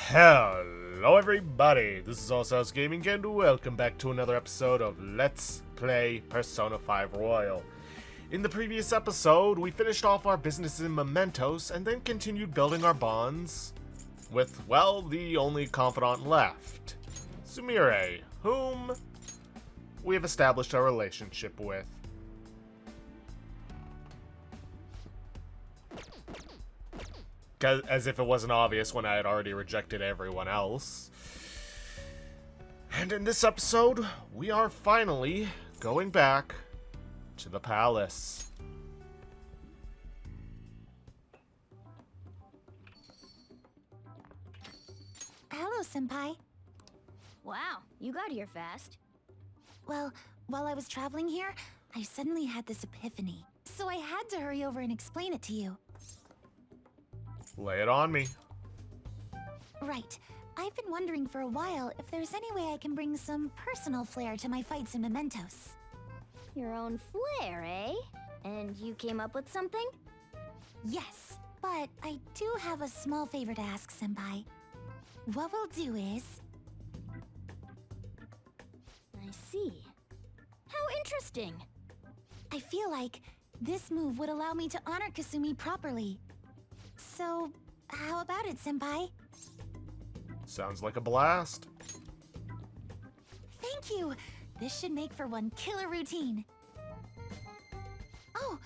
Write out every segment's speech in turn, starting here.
Hello everybody, this is Allstars Gaming and welcome back to another episode of Let's Play Persona 5 Royal. In the previous episode, we finished off our business in Mementos and then continued building our bonds with, well, the only confidant left, Sumire, whom we have established our relationship with. As if it wasn't obvious when I had already rejected everyone else. And in this episode, we are finally going back to the palace. Hello, Senpai. Wow, you got here fast. Well, while I was traveling here, I suddenly had this epiphany. So I had to hurry over and explain it to you. Lay it on me. Right. I've been wondering for a while if there's any way I can bring some personal flair to my fights in Mementos. Your own flair, eh? And you came up with something? Yes, but I do have a small favor to ask, Senpai. What we'll do is... I see. How interesting. I feel like this move would allow me to honor Kasumi properly. So, how about it, Senpai? Sounds like a blast. Thank you! This should make for one killer routine. Oh!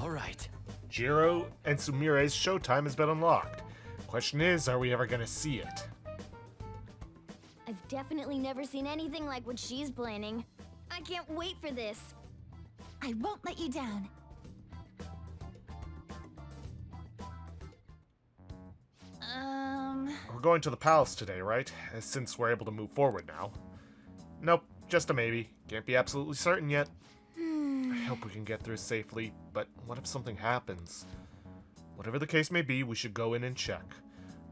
Alright. Jiro and Sumire's showtime has been unlocked. Question is, are we ever gonna see it? I've definitely never seen anything like what she's planning. I can't wait for this. I won't let you down. We're going to the palace today, right? Since we're able to move forward now. Nope, just a maybe. Can't be absolutely certain yet. I hope we can get through safely, but what if something happens? Whatever the case may be, we should go in and check.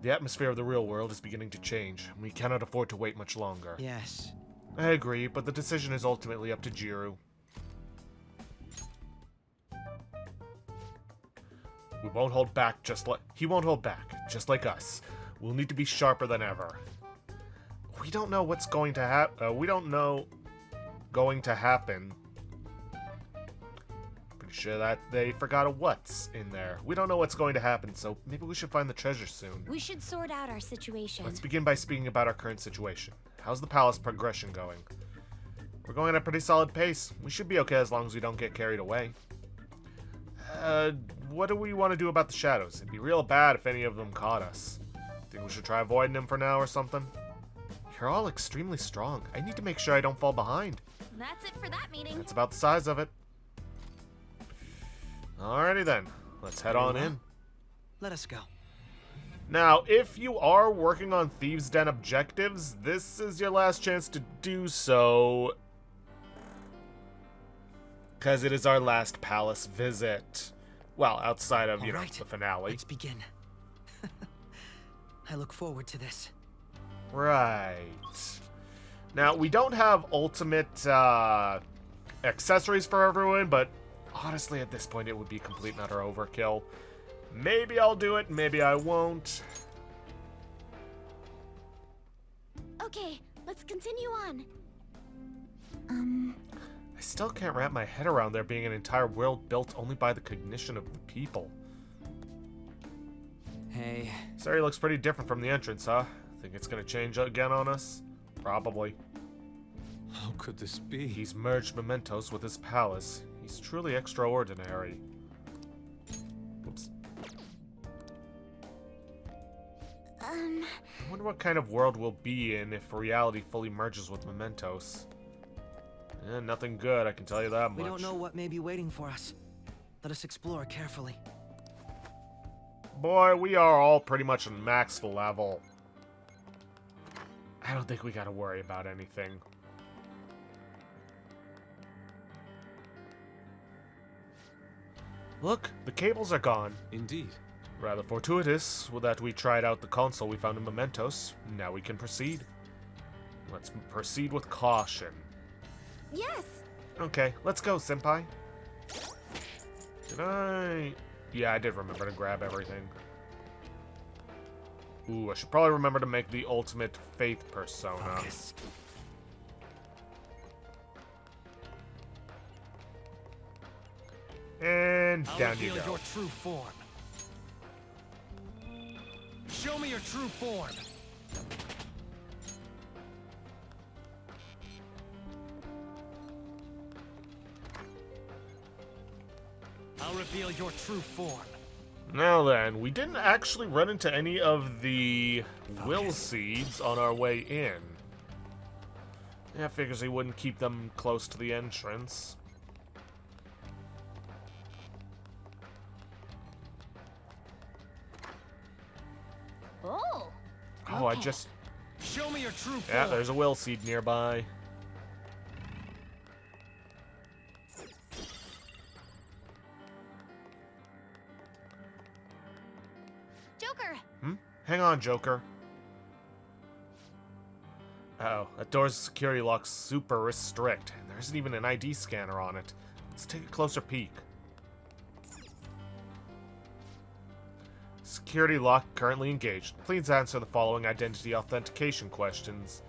The atmosphere of the real world is beginning to change, and we cannot afford to wait much longer. Yes. I agree, but the decision is ultimately up to Jiro. We won't hold back he won't hold back, just like us. We'll need to be sharper than ever. We don't know what's going to happen. Pretty sure that they forgot a what's in there. We don't know what's going to happen, so maybe we should find the treasure soon. We should sort out our situation. Let's begin by speaking about our current situation. How's the palace progression going? We're going at a pretty solid pace. We should be okay as long as we don't get carried away. What do we want to do about the shadows? It'd be real bad if any of them caught us. Think we should try avoiding them for now or something? You're all extremely strong. I need to make sure I don't fall behind. That's it for that meeting. That's about the size of it. Alrighty then. Let's head on in. Let us go. Now, if you are working on Thieves' Den objectives, this is your last chance to do so. Because it is our last palace visit. Well, outside of, Alright, the finale. Let's begin. I look forward to this. Right. Now, we don't have ultimate accessories for everyone, but honestly, at this point, it would be complete and utter overkill. Maybe I'll do it, maybe I won't. Okay, let's continue on. I still can't wrap my head around there being an entire world built only by the cognition of the people. Hey. This area looks pretty different from the entrance, huh? Think it's gonna change again on us? Probably. How could this be? He's merged Mementos with his palace. He's truly extraordinary. Oops. I wonder what kind of world we'll be in if reality fully merges with Mementos. Nothing good, I can tell you that much. We don't know what may be waiting for us. Let us explore carefully. Boy, we are all pretty much on max level. I don't think we gotta worry about anything. Look, the cables are gone. Indeed. Rather fortuitous that we tried out the console we found in Mementos. Now we can proceed. Let's proceed with caution. Yes! Okay, let's go, Senpai. Did I... Yeah, I did remember to grab everything. Ooh, I should probably remember to make the ultimate faith persona. Focus. And I'll down you reveal go. your true form. Show me your true form. I'll reveal your true form. Now then, we didn't actually run into any of the will seeds on our way in. Yeah, figures he wouldn't keep them close to the entrance. Oh! Oh, I just... Show me your true Yeah, form. there's a will seed nearby. Joker! Hang on, Joker. Uh-oh, that door's security lock's super restrict, and there isn't even an ID scanner on it. Let's take a closer peek. Security lock currently engaged. Please answer the following identity authentication questions.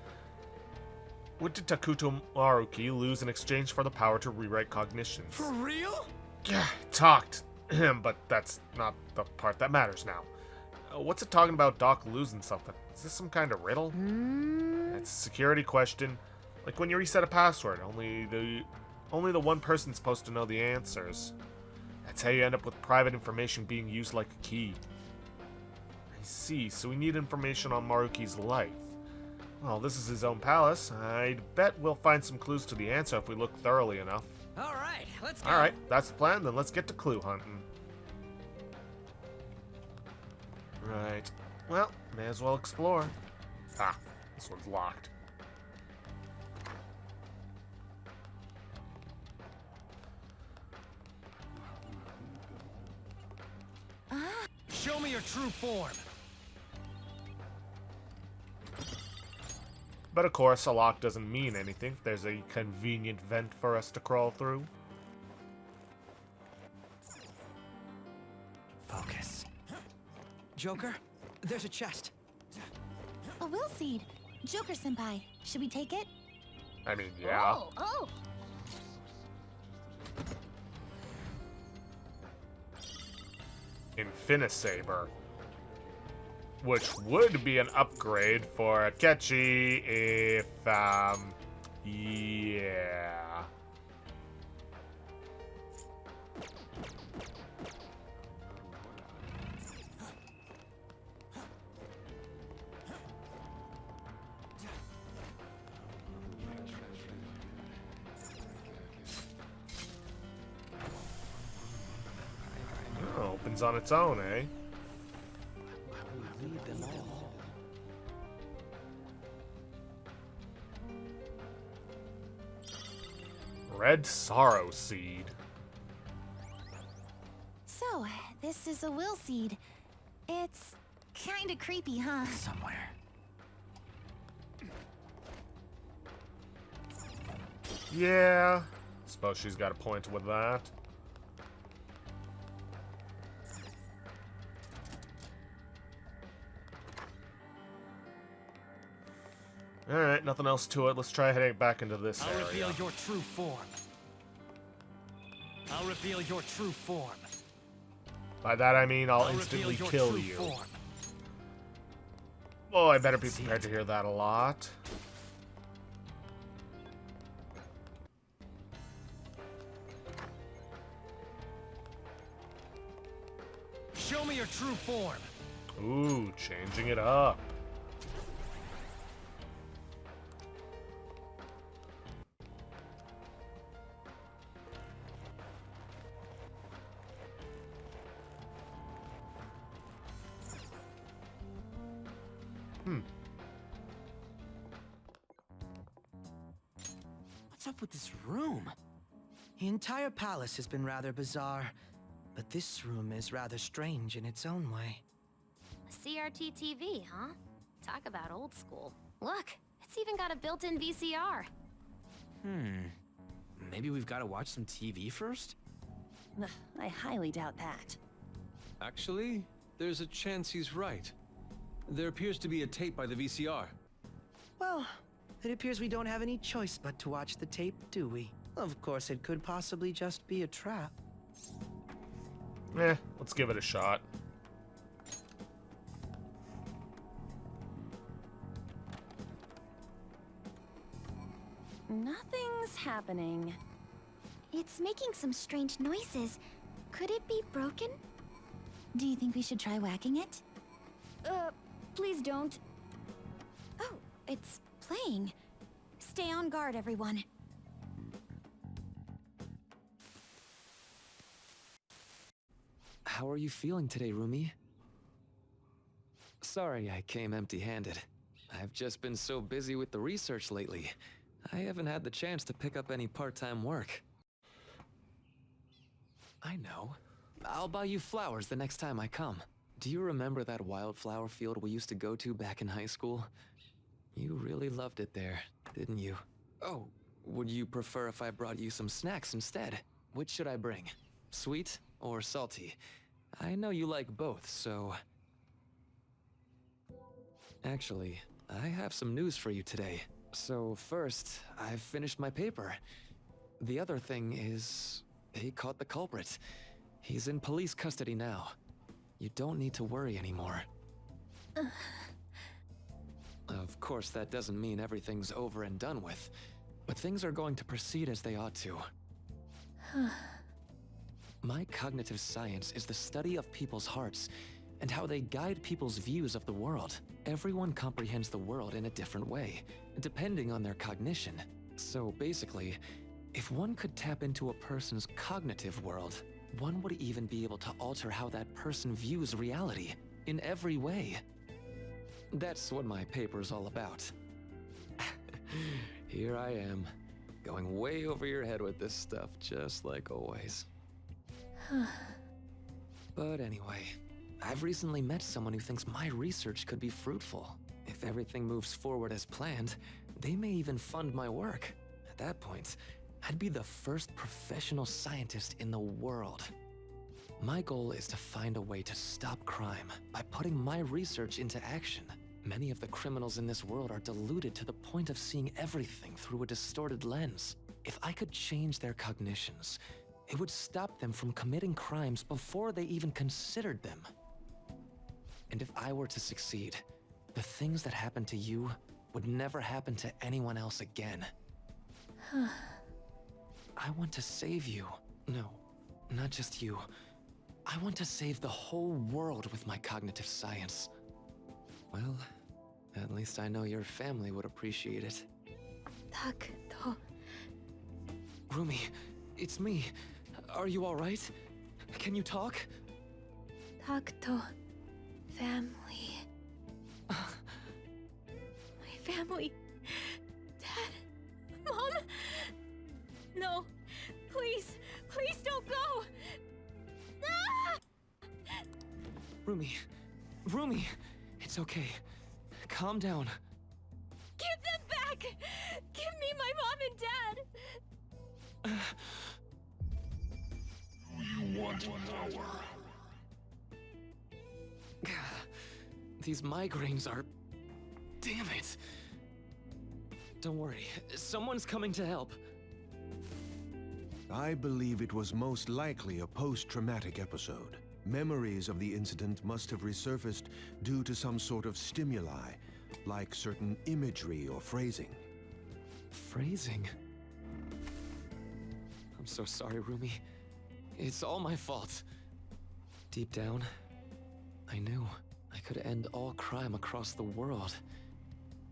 What did Takuto Maruki lose in exchange for the power to rewrite cognitions? For real? Yeah, talked. But that's not the part that matters now. What's it talking about Doc losing something? Is this some kind of riddle? It's a security question. Like when you reset a password, only the one person's supposed to know the answers. That's how you end up with private information being used like a key. I see, so we need information on Maruki's life. Well, this is his own palace. I'd bet we'll find some clues to the answer if we look thoroughly enough. All right, let's go. Alright, that's the plan, then let's get to clue hunting. Right. Well, may as well explore. Ah, this one's locked. Show me your true form. But of course, a lock doesn't mean anything if there's a convenient vent for us to crawl through. Focus. Joker, there's a chest. A will seed. Joker senpai. Should we take it? I mean, yeah. Oh! Oh! Infinisaber. Which would be an upgrade for Akechi if, yeah. Oh, opens on its own, eh? Lead them all. Red Sorrow Seed. So, this is a will seed. It's kinda creepy, huh? Somewhere. Yeah. Suppose she's got a point with that. Alright, nothing else to it. Let's try heading back into this I'll area. reveal your true form. I'll reveal your true form. By that I mean I'll I'll instantly reveal your kill true you. form. Oh, I better be prepared to hear that a lot. Show me your true form. Ooh, changing it up. What's up with this room? The entire palace has been rather bizarre, but this room is rather strange in its own way. CRT TV, huh? Talk about old school. Look, it's even got a built-in VCR. Maybe we've got to watch some TV first? I highly doubt that. Actually, there's a chance he's right. There appears to be a tape by the VCR. Well, it appears we don't have any choice but to watch the tape, do we? Of course, it could possibly just be a trap. Let's give it a shot. Nothing's happening. It's making some strange noises. Could it be broken? Do you think we should try whacking it? Please don't. Oh, it's playing. Stay on guard, everyone. How are you feeling today, Rumi? Sorry I came empty-handed. I've just been so busy with the research lately. I haven't had the chance to pick up any part-time work. I know. I'll buy you flowers the next time I come. Do you remember that wildflower field we used to go to back in high school? You really loved it there, didn't you? Oh, would you prefer if I brought you some snacks instead? Which should I bring? Sweet or salty? I know you like both, so... Actually, I have some news for you today. So first, I've finished my paper. The other thing is... they caught the culprit. He's in police custody now. You don't need to worry anymore. Of course, that doesn't mean everything's over and done with, but things are going to proceed as they ought to. My cognitive science is the study of people's hearts and how they guide people's views of the world. Everyone comprehends the world in a different way, depending on their cognition. So basically, if one could tap into a person's cognitive world, one would even be able to alter how that person views reality, in every way. That's what my paper's all about. Here I am, going way over your head with this stuff, just like always. But anyway, I've recently met someone who thinks my research could be fruitful. If everything moves forward as planned, they may even fund my work. At that point, I'd be the first professional scientist in the world. My goal is to find a way to stop crime by putting my research into action. Many of the criminals in this world are deluded to the point of seeing everything through a distorted lens. If I could change their cognitions, it would stop them from committing crimes before they even considered them. And if I were to succeed, the things that happened to you would never happen to anyone else again. I want to save you. No, not just you. I want to save the whole world with my cognitive science. Well, at least I know your family would appreciate it. Takuto. Rumi, it's me. Are you all right? Can you talk? Takuto. Family. My family. Dad. Mom. No. Please. Please don't go. Ah! Rumi. Rumi. It's okay. Calm down. Give them back. Give me my mom and dad. You want power. These migraines are... Damn it. Don't worry. Someone's coming to help. I believe it was most likely a post-traumatic episode. Memories of the incident must have resurfaced due to some sort of stimuli, like certain imagery or phrasing. Phrasing? I'm so sorry, Rumi. It's all my fault. Deep down, I knew I could end all crime across the world.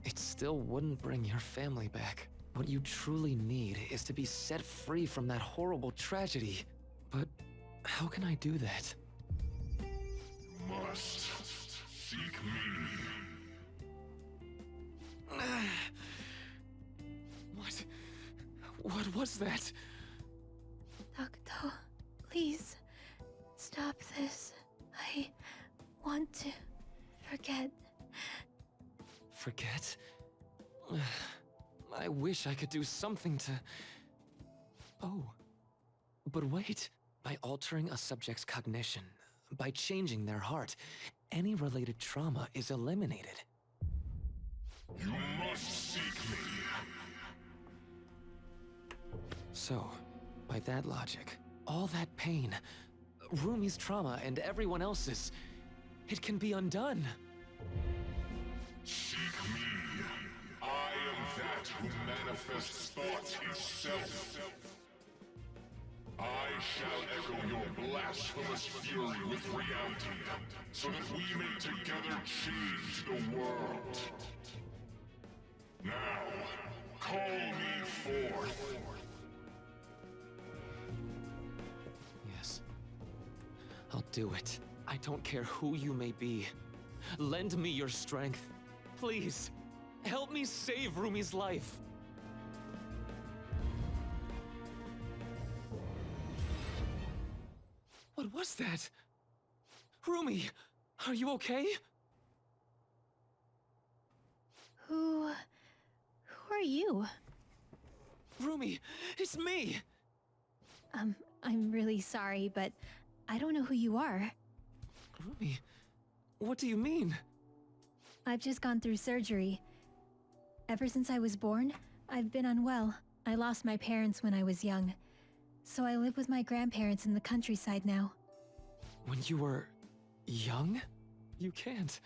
It still wouldn't bring your family back. What you truly need is to be set free from that horrible tragedy. But how can I do that? Must seek me. What was that? Takuto, please. Stop this. I want to forget. Forget? I wish I could do something to... Oh. But wait. By altering a subject's cognition, by changing their heart, any related trauma is eliminated. You must seek me. So, by that logic, all that pain, Rumi's trauma and everyone else's, it can be undone. Seek me. I am that who manifests thought itself. I shall echo your blasphemous fury with reality, so that we may together change the world. Now, call me forth. Yes. I'll do it. I don't care who you may be. Lend me your strength. Please, help me save Rumi's life. What was that? Rumi, are you okay? Who are you? Rumi, it's me! I'm really sorry, but I don't know who you are. Rumi, what do you mean? I've just gone through surgery. Ever since I was born, I've been unwell. I lost my parents when I was young. So I live with my grandparents in the countryside now. When you were young? You can't.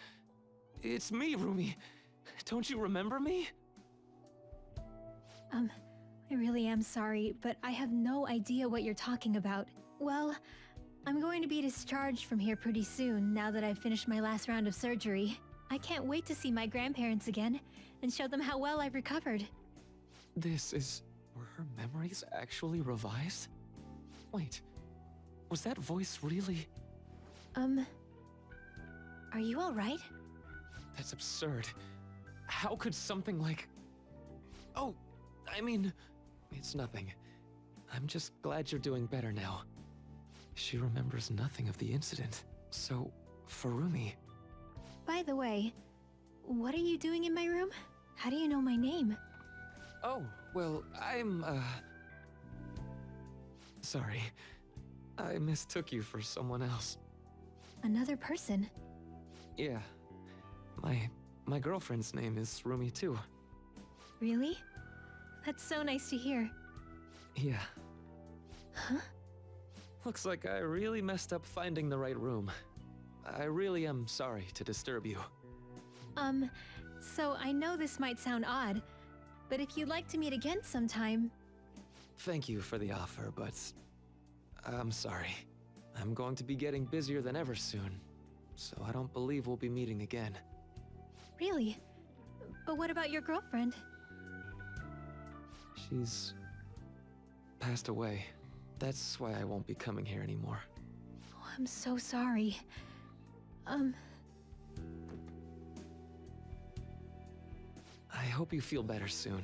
It's me, Rumi. Don't you remember me? I really am sorry, but I have no idea what you're talking about. Well, I'm going to be discharged from here pretty soon now that I've finished my last round of surgery. I can't wait to see my grandparents again and show them how well I've recovered. Were her memories actually revised? Wait, was that voice really? Are you alright? That's absurd. How could something like... Oh, I mean, it's nothing. I'm just glad you're doing better now. She remembers nothing of the incident. So, for Rumi... By the way, what are you doing in my room? How do you know my name? Oh, well, I'm, sorry. I mistook you for someone else. Another person? Yeah. My girlfriend's name is Rumi too. Really? That's so nice to hear. Yeah. Huh? Looks like I really messed up finding the right room. I really am sorry to disturb you. So I know this might sound odd, but if you'd like to meet again sometime... Thank you for the offer, but I'm sorry. I'm going to be getting busier than ever soon, so I don't believe we'll be meeting again. Really? But what about your girlfriend? She's passed away. That's why I won't be coming here anymore. Oh, I'm so sorry. I hope you feel better soon.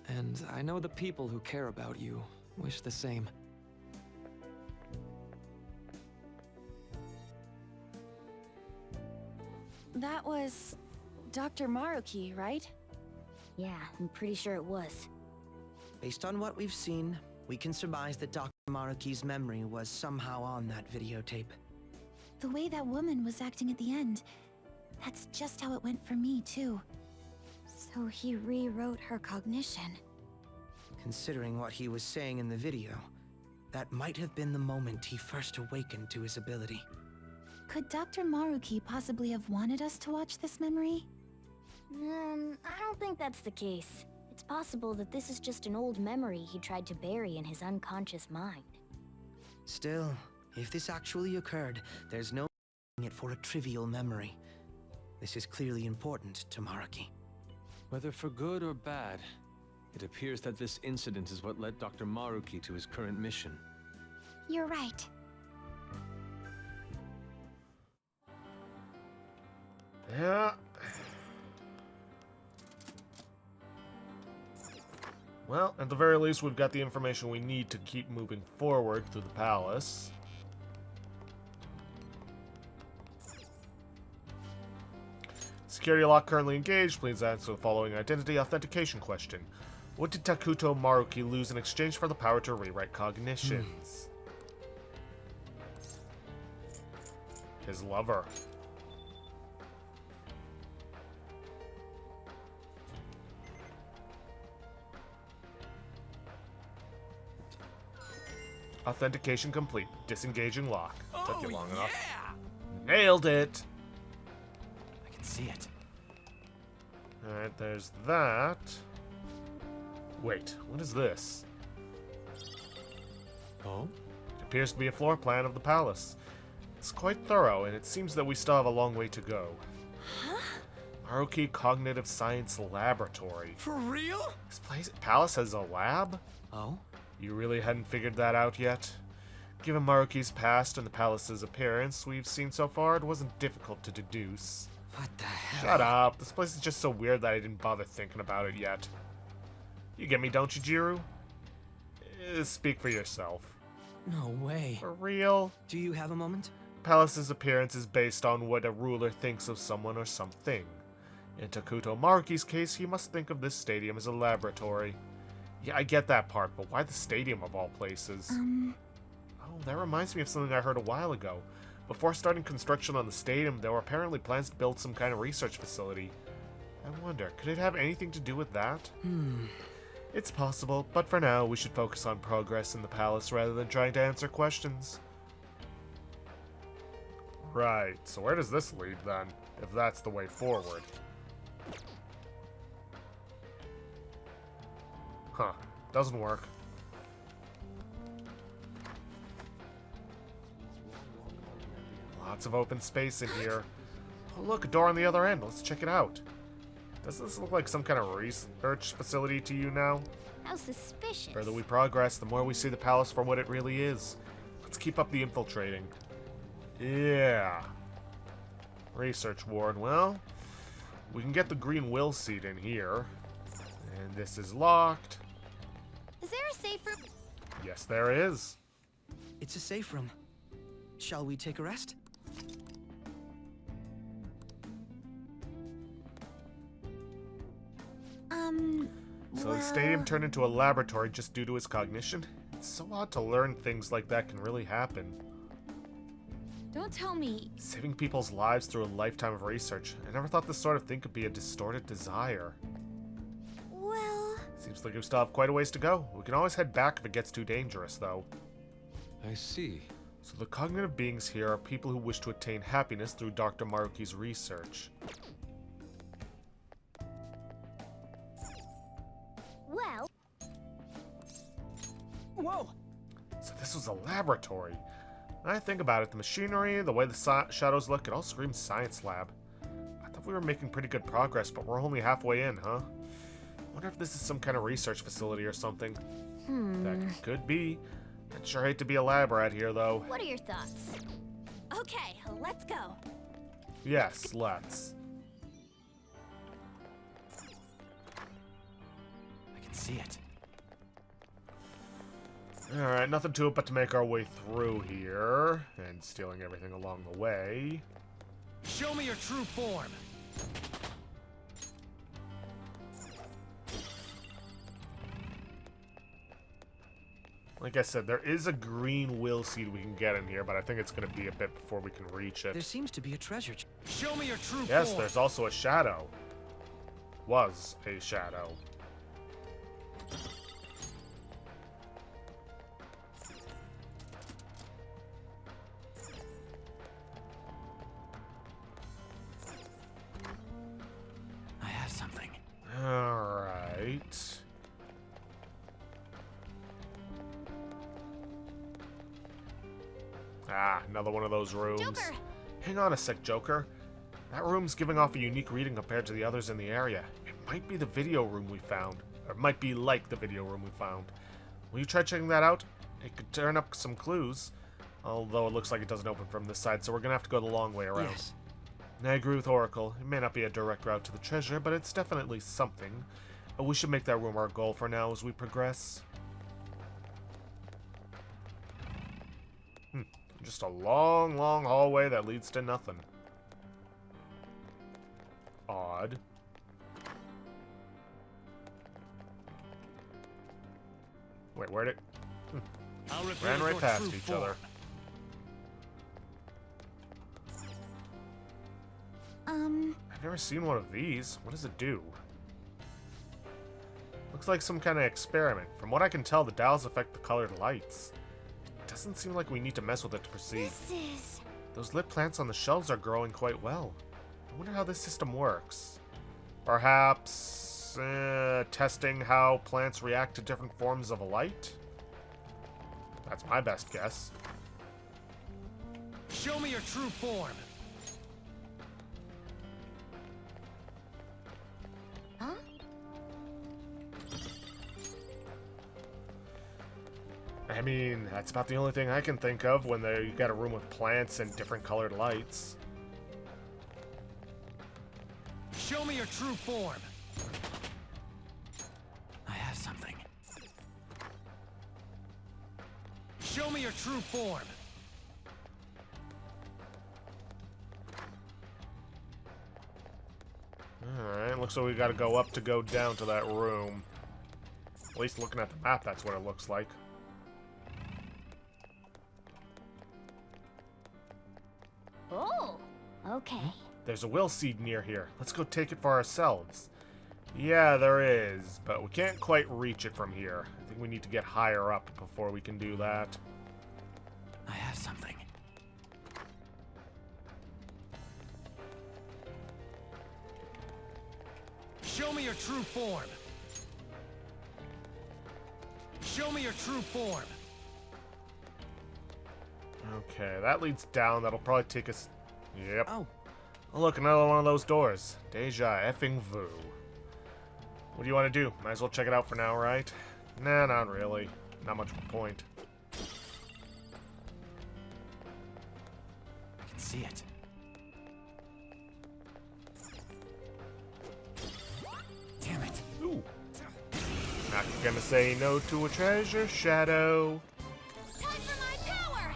And I know the people who care about you wish the same. That was Dr. Maruki, right? Yeah, I'm pretty sure it was. Based on what we've seen, we can surmise that Dr. Maruki's memory was somehow on that videotape. The way that woman was acting at the end, that's just how it went for me, too. So he rewrote her cognition. Considering what he was saying in the video, that might have been the moment he first awakened to his ability. Could Dr. Maruki possibly have wanted us to watch this memory? I don't think that's the case. It's possible that this is just an old memory he tried to bury in his unconscious mind. Still, if this actually occurred, there's no mistaking it for a trivial memory. This is clearly important to Maruki. Whether for good or bad, it appears that this incident is what led Dr. Maruki to his current mission. You're right. Yeah. Well, at the very least, we've got the information we need to keep moving forward through the palace. Security lock currently engaged. Please answer the following identity authentication question. What did Takuto Maruki lose in exchange for the power to rewrite cognitions? His lover. Authentication complete. Disengaging lock. Took you Oh, long enough. yeah! Nailed it! I can see it. Alright, there's that. Wait, what is this? Oh? It appears to be a floor plan of the palace. It's quite thorough, and it seems that we still have a long way to go. Maruki Cognitive Science Laboratory. For real? This palace has a lab? Oh? You really hadn't figured that out yet? Given Maruki's past and the palace's appearance we've seen so far, it wasn't difficult to deduce. What the hell? Shut up. This place is just so weird that I didn't bother thinking about it yet. You get me, don't you, Jiru? Speak for yourself. No way. For real? Do you have a moment? Palace's appearance is based on what a ruler thinks of someone or something. In Takuto Maruki's case, he must think of this stadium as a laboratory. Yeah, I get that part, but why the stadium of all places? Oh, that reminds me of something I heard a while ago. Before starting construction on the stadium, there were apparently plans to build some kind of research facility. I wonder, could it have anything to do with that? It's possible, but for now, we should focus on progress in the palace rather than trying to answer questions. Right, so where does this lead then, if that's the way forward? Huh, doesn't work. Lots of open space in here. Oh look, a door on the other end, let's check it out. Does this look like some kind of research facility to you now? How suspicious. The further we progress, the more we see the palace for what it really is. Let's keep up the infiltrating. Yeah. Research ward, well, we can get the green will seat in here. And this is locked. Is there a safe room? Yes, there is. It's a safe room. Shall we take a rest? So the stadium turned into a laboratory just due to his cognition? It's so odd to learn things like that can really happen. Don't tell me. Saving people's lives through a lifetime of research. I never thought this sort of thing could be a distorted desire. Well, Seems like we still have quite a ways to go. We can always head back if it gets too dangerous, though. I see. So the cognitive beings here are people who wish to attain happiness through Dr. Maruki's research. Well. Whoa! So this was a laboratory. When I think about it, the machinery, the way the shadows look, it all screams science lab. I thought we were making pretty good progress, but we're only halfway in, huh? Wonder if this is some kind of research facility or something. That could be. I'd sure hate to be a lab rat here, though. What are your thoughts? Okay, let's go. Yes, let's. I can see it. Alright, nothing to it but to make our way through here. And stealing everything along the way. Show me your true form. Like I said, there is a green will seed we can get in here, but I think it's going to be a bit before we can reach it. There seems to be a treasure. Show me your true Yes, form. there's also a shadow. Was a shadow. I have something. Alright. Ah, another one of those rooms. Joker! Hang on a sec, Joker. That room's giving off a unique reading compared to the others in the area. It might be the video room we found. Or it might be like the video room we found. Will you try checking that out? It could turn up some clues. Although it looks like it doesn't open from this side, so we're gonna have to go the long way around. Yes. I agree with Oracle. It may not be a direct route to the treasure, but it's definitely something. We should make that room our goal for now as we progress. Just a long, long hallway that leads to nothing. Odd. Wait, where'd it? I'll reveal Ran right your past true each form. other. I've never seen one of these. What does it do? Looks like some kind of experiment. From what I can tell, the dials affect the colored lights. It Doesn't seem like we need to mess with it to proceed. This is... Those lit plants on the shelves are growing quite well. I wonder how this system works. Perhaps testing how plants react to different forms of light? That's my best guess. Show me your true form. Huh? I mean, that's about the only thing I can think of when you got a room with plants and different colored lights. Show me your true form. I have something. Show me your true form. Alright, looks like we gotta go up to go down to that room. At least looking at the map, that's what it looks like. Oh, okay. There's a will seed near here. Let's go take it for ourselves. Yeah, there is, but we can't quite reach it from here. I think we need to get higher up before we can do that. I have something. Show me your true form. Show me your true form. Okay, that leads down. That'll probably take us... Yep. Oh. Oh, look, another one of those doors. Deja effing vu. What do you want to do? Might as well check it out for now, right? Nah, not really. Not much of a point. I can see it. Damn it. Ooh. Not gonna say no to a treasure, Shadow. Time for my power!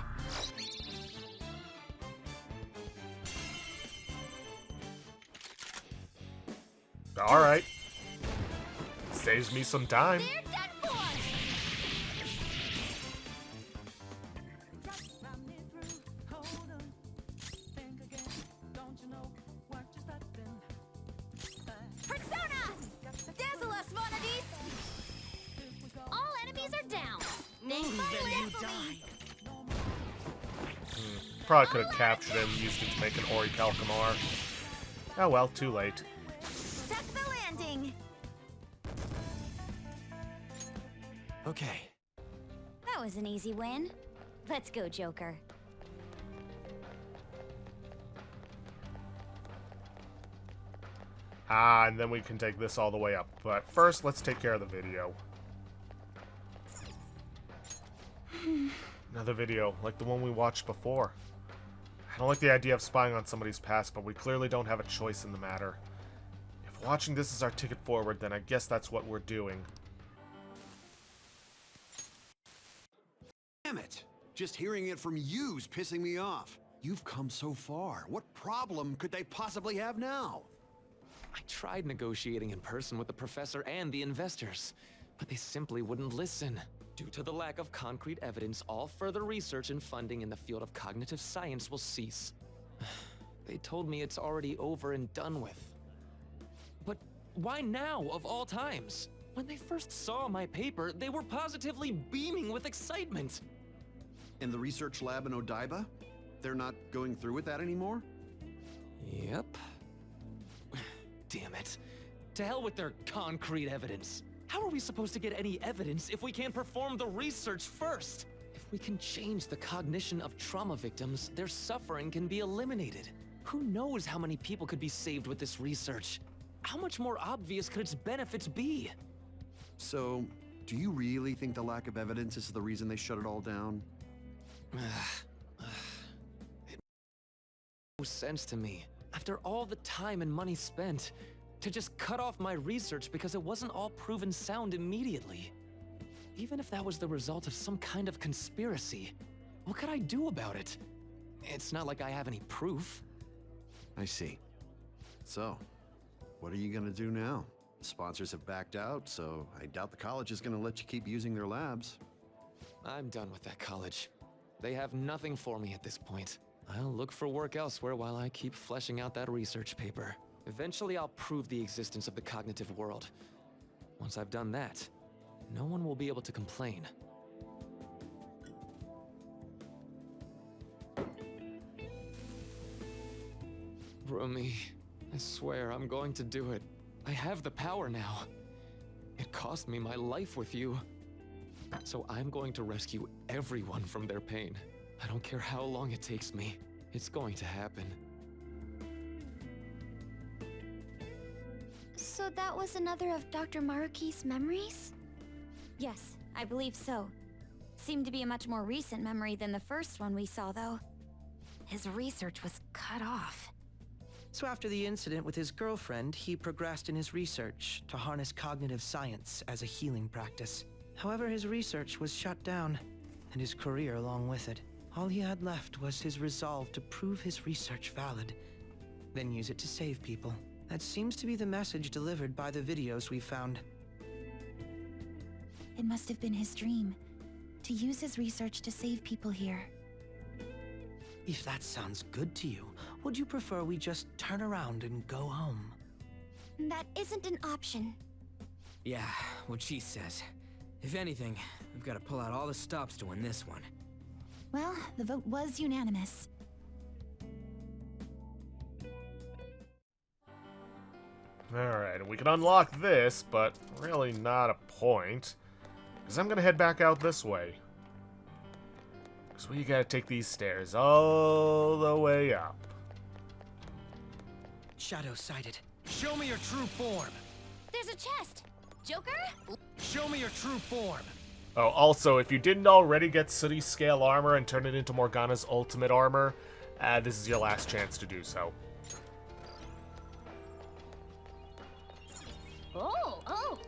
Alright. Saves me some time. They're done for! Persona! Dazzle us, Vanadis! All enemies are down. They finally die. Probably could have captured him, used him to make an Ori Kalkamar. Oh well, too late. Stuck the landing. Okay. That was an easy win. Let's go, Joker. Ah, and then we can take this all the way up. But first, let's take care of the video. Another video, like the one we watched before. I don't like the idea of spying on somebody's past, but we clearly don't have a choice in the matter. If watching this is our ticket forward, then I guess that's what we're doing. Damn it! Just hearing it from you's pissing me off. You've come so far. What problem could they possibly have now? I tried negotiating in person with the professor and the investors, but they simply wouldn't listen. Due to the lack of concrete evidence, all further research and funding in the field of cognitive science will cease. They told me it's already over and done with. But why now, of all times? When they first saw my paper, they were positively beaming with excitement. In the research lab in Odaiba? They're not going through with that anymore? Yep. Damn it. To hell with their concrete evidence. How are we supposed to get any evidence if we can't perform the research first? If we can change the cognition of trauma victims, their suffering can be eliminated. Who knows how many people could be saved with this research? How much more obvious could its benefits be? So, do you really think the lack of evidence is the reason they shut it all down? It makes no sense to me. After all the time and money spent, to just cut off my research because it wasn't all proven sound immediately. Even if that was the result of some kind of conspiracy, what could I do about it? It's not like I have any proof. I see. So, what are you gonna do now? The sponsors have backed out, so I doubt the college is gonna let you keep using their labs. I'm done with that college. They have nothing for me at this point. I'll look for work elsewhere while I keep fleshing out that research paper. Eventually, I'll prove the existence of the cognitive world. Once I've done that, no one will be able to complain. Rumi, I swear I'm going to do it. I have the power now. It cost me my life with you. So I'm going to rescue everyone from their pain. I don't care how long it takes me. It's going to happen. So that was another of Dr. Maruki's memories? Yes, I believe so. Seemed to be a much more recent memory than the first one we saw, though. His research was cut off. So after the incident with his girlfriend, he progressed in his research to harness cognitive science as a healing practice. However, his research was shut down, and his career along with it. All he had left was his resolve to prove his research valid, then use it to save people. That seems to be the message delivered by the videos we found. It must have been his dream, to use his research to save people here. If that sounds good to you, would you prefer we just turn around and go home? That isn't an option. Yeah, what she says. If anything, we've got to pull out all the stops to win this one. Well, the vote was unanimous. Alright, we can unlock this, but really not a point. Because I'm gonna head back out this way. Because we gotta take these stairs all the way up. Shadow sighted. Show me your true form. There's a chest! Joker? Show me your true form. Oh, also, if you didn't already get Sooty Scale armor and turn it into Morgana's ultimate armor, this is your last chance to do so. Oh!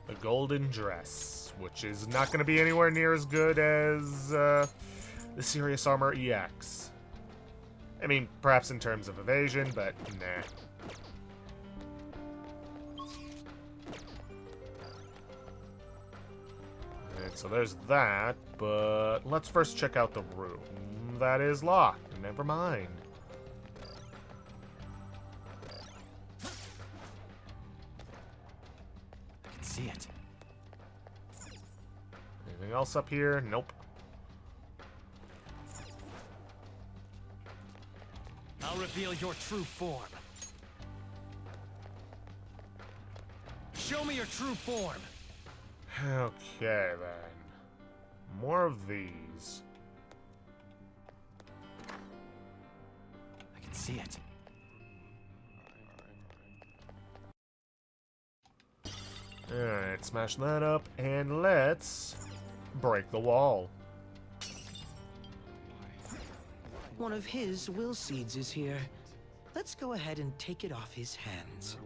The golden dress, which is not going to be anywhere near as good as the Serious Armor EX. I mean, perhaps in terms of evasion, but nah. Alright, so there's that, but let's first check out the room. That is locked. Never mind. I can see it. Anything else up here? Nope. I'll reveal your true form. Show me your true form. Okay, then. More of these. I can see it. Alright, smash that up, and let's break the wall. One of his will seeds is here. Let's go ahead and take it off his hands.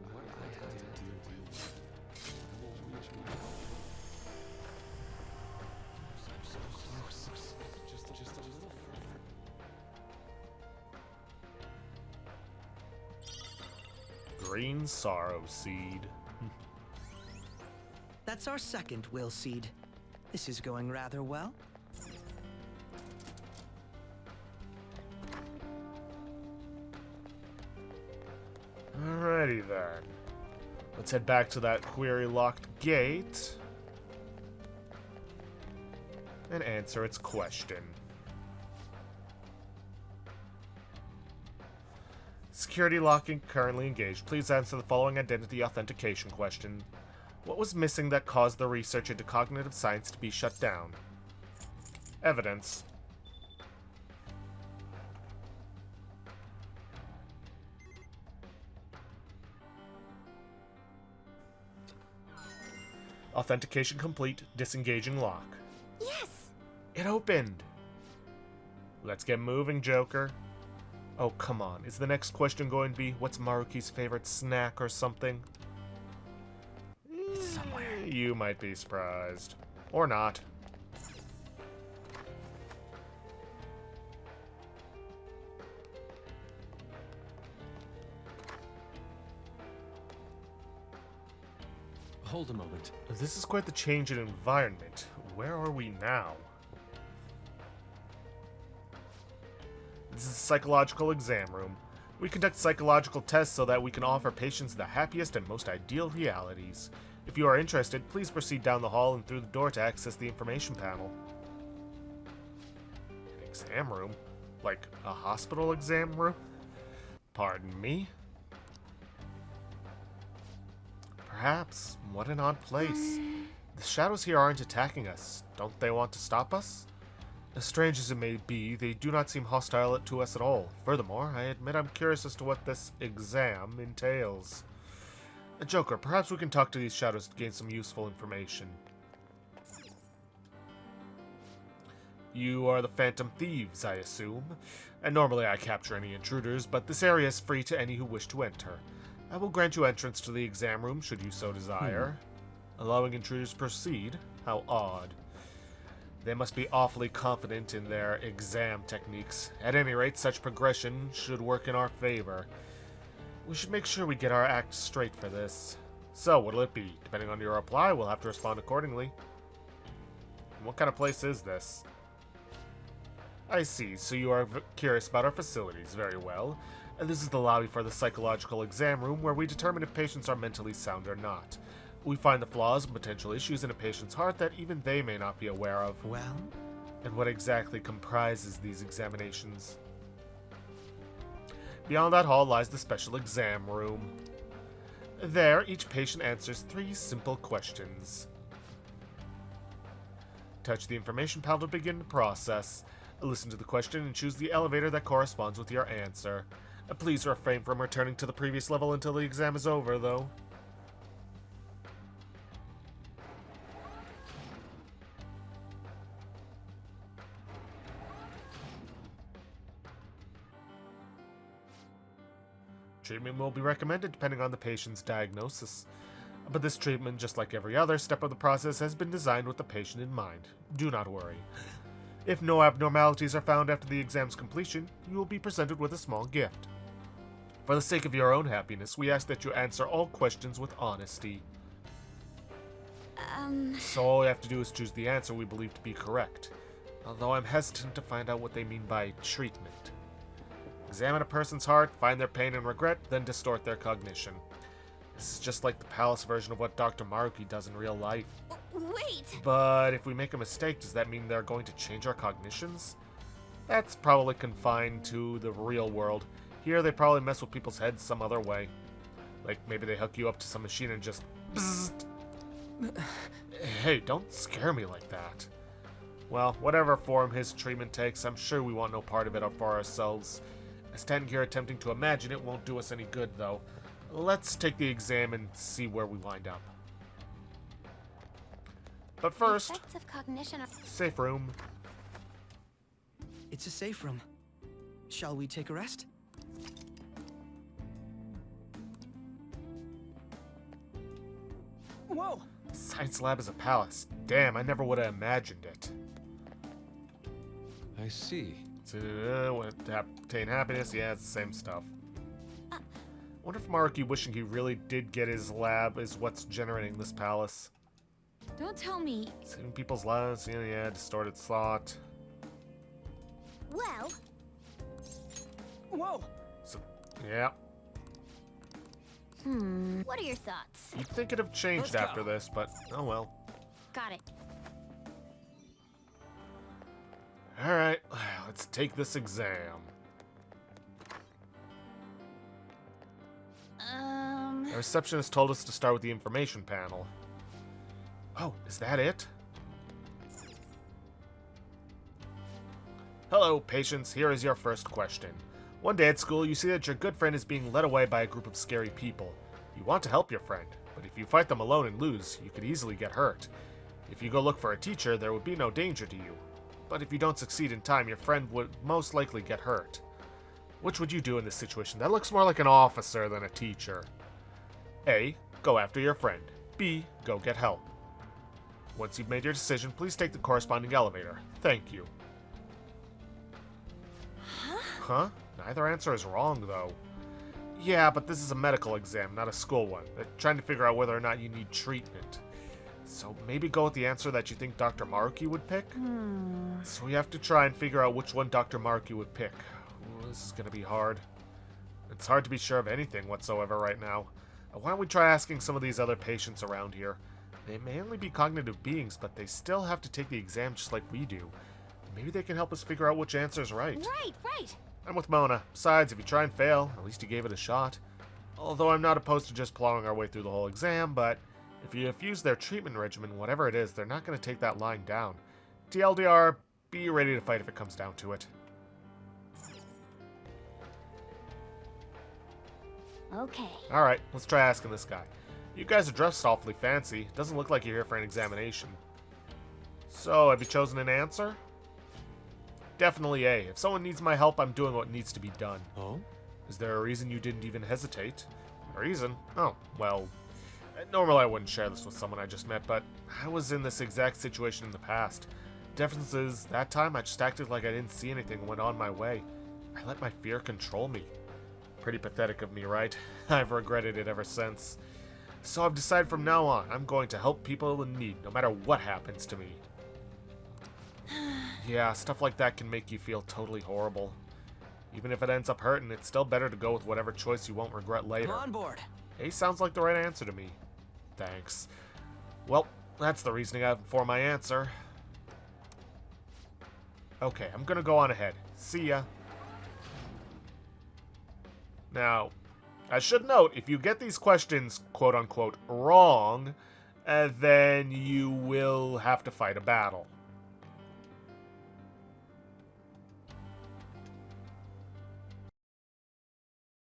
Green Sorrow Seed. That's our second will seed. This is going rather well. Alrighty then. Let's head back to that query-locked gate and answer its question. Security locking currently engaged. Please answer the following identity authentication question. What was missing that caused the research into cognitive science to be shut down? Evidence. Authentication complete. Disengaging lock. Yes! It opened! Let's get moving, Joker. Oh, come on. Is the next question going to be, what's Maruki's favorite snack or something? It's somewhere. You might be surprised. Or not. Hold a moment. This is quite the change in environment. Where are we now? This is a psychological exam room. We conduct psychological tests so that we can offer patients the happiest and most ideal realities. If you are interested, please proceed down the hall and through the door to access the information panel. Exam room? Like a hospital exam room? Pardon me? Perhaps. What an odd place. The shadows here aren't attacking us. Don't they want to stop us? As strange as it may be, they do not seem hostile to us at all. Furthermore, I admit I'm curious as to what this exam entails. Joker, perhaps we can talk to these shadows to gain some useful information. You are the Phantom Thieves, I assume. And normally I capture any intruders, but this area is free to any who wish to enter. I will grant you entrance to the exam room, should you so desire. Allowing intruders to proceed? How odd. They must be awfully confident in their exam techniques. At any rate, such progression should work in our favor. We should make sure we get our act straight for this. So, what'll it be? Depending on your reply, we'll have to respond accordingly. What kind of place is this? I see, so you are curious about our facilities. Very well. And this is the lobby for the psychological exam room, where we determine if patients are mentally sound or not. We find the flaws and potential issues in a patient's heart that even they may not be aware of. Well? And what exactly comprises these examinations? Beyond that hall lies the special exam room. There, each patient answers 3 simple questions. Touch the information panel to begin the process. Listen to the question and choose the elevator that corresponds with your answer. Please refrain from returning to the previous level until the exam is over, though. Treatment will be recommended depending on the patient's diagnosis. But this treatment, just like every other step of the process, has been designed with the patient in mind. Do not worry. If no abnormalities are found after the exam's completion, you will be presented with a small gift. For the sake of your own happiness, we ask that you answer all questions with honesty. So all you have to do is choose the answer we believe to be correct. Although I'm hesitant to find out what they mean by treatment. Examine a person's heart, find their pain and regret, then distort their cognition. This is just like the palace version of what Dr. Maruki does in real life. Wait! But if we make a mistake, does that mean they're going to change our cognitions? That's probably confined to the real world. Here, they probably mess with people's heads some other way. Like, maybe they hook you up to some machine and just... Bzzzt. Hey, don't scare me like that. Well, whatever form his treatment takes, I'm sure we want no part of it for ourselves. Standing here attempting to imagine it won't do us any good, though. Let's take the exam and see where we wind up. But first, The effects of cognition are... safe room. It's a safe room. Shall we take a rest? Whoa! Science lab is a palace. Damn, I never would have imagined it. I see. To obtain happiness, yeah, it's the same stuff. Wonder if Maruki wishing he really did get his lab is what's generating this palace. Don't tell me. Saving people's lives, yeah, distorted thought. Well... Whoa! So, yeah. What are your thoughts? You'd think it'd have changed Let's after go. this, but oh well. Got it. Alright, let's take this exam. The receptionist told us to start with the information panel. Oh, is that it? Hello, patients. Here is your first question. One day at school, you see that your good friend is being led away by a group of scary people. You want to help your friend, but if you fight them alone and lose, you could easily get hurt. If you go look for a teacher, there would be no danger to you. But if you don't succeed in time, your friend would most likely get hurt. Which would you do in this situation? That looks more like an officer than a teacher. A. Go after your friend. B. Go get help. Once you've made your decision, please take the corresponding elevator. Thank you. Huh? Neither answer is wrong, though. Yeah, but this is a medical exam, not a school one. They're trying to figure out whether or not you need treatment. So maybe go with the answer that you think Dr. Maruki would pick? So we have to try and figure out which one Dr. Maruki would pick. Ooh, this is gonna be hard. It's hard to be sure of anything whatsoever right now. Why don't we try asking some of these other patients around here? They may only be cognitive beings, but they still have to take the exam just like we do. Maybe they can help us figure out which answer's right. Right. I'm with Mona. Besides, if you try and fail, at least you gave it a shot. Although I'm not opposed to just plowing our way through the whole exam, but if you refuse their treatment regimen, whatever it is, they're not going to take that lying down. TLDR, be ready to fight if it comes down to it. Okay. Alright, let's try asking this guy. You guys are dressed awfully fancy. Doesn't look like you're here for an examination. So, have you chosen an answer? Definitely A. If someone needs my help, I'm doing what needs to be done. Oh? Is there a reason you didn't even hesitate? A reason? Oh, well, normally I wouldn't share this with someone I just met, but I was in this exact situation in the past. Difference is, that time I just acted like I didn't see anything and went on my way. I let my fear control me. Pretty pathetic of me, right? I've regretted it ever since. So I've decided from now on, I'm going to help people in need, no matter what happens to me. Yeah, stuff like that can make you feel totally horrible. Even if it ends up hurting, it's still better to go with whatever choice you won't regret later. I'm on board. A sounds like the right answer to me. Thanks. Well, that's the reasoning I have for my answer. Okay, I'm gonna go on ahead. See ya. Now, I should note, if you get these questions, quote-unquote, wrong, then you will have to fight a battle.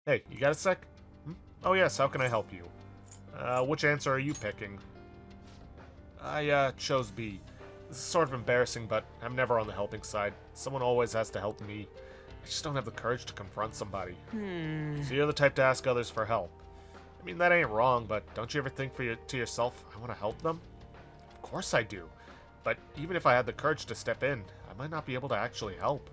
Hey, you got a sec? Oh yes, how can I help you? Which answer are you picking? I chose B. This is sort of embarrassing, but I'm never on the helping side. Someone always has to help me. I just don't have the courage to confront somebody. So you're the type to ask others for help. I mean, that ain't wrong, but don't you ever think to yourself, I want to help them? Of course I do. But even if I had the courage to step in, I might not be able to actually help.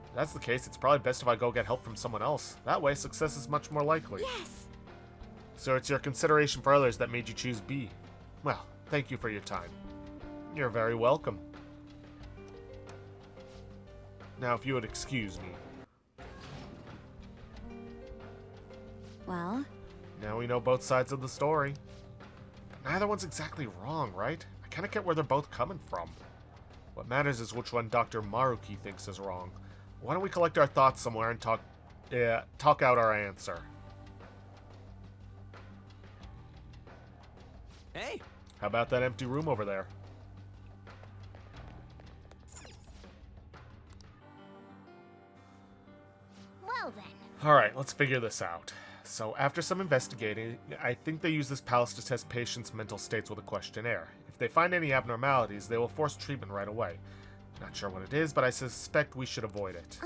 If that's the case, it's probably best if I go get help from someone else. That way, success is much more likely. Yes! So it's your consideration for others that made you choose B. Well, thank you for your time. You're very welcome. Now, if you would excuse me. Well? Now we know both sides of the story. But neither one's exactly wrong, right? I kinda get where they're both coming from. What matters is which one Dr. Maruki thinks is wrong. Why don't we collect our thoughts somewhere and talk out our answer? Hey! How about that empty room over there? Well then. Alright, let's figure this out. So, after some investigating, I think they use this palace to test patients' mental states with a questionnaire. If they find any abnormalities, they will force treatment right away. Not sure what it is, but I suspect we should avoid it.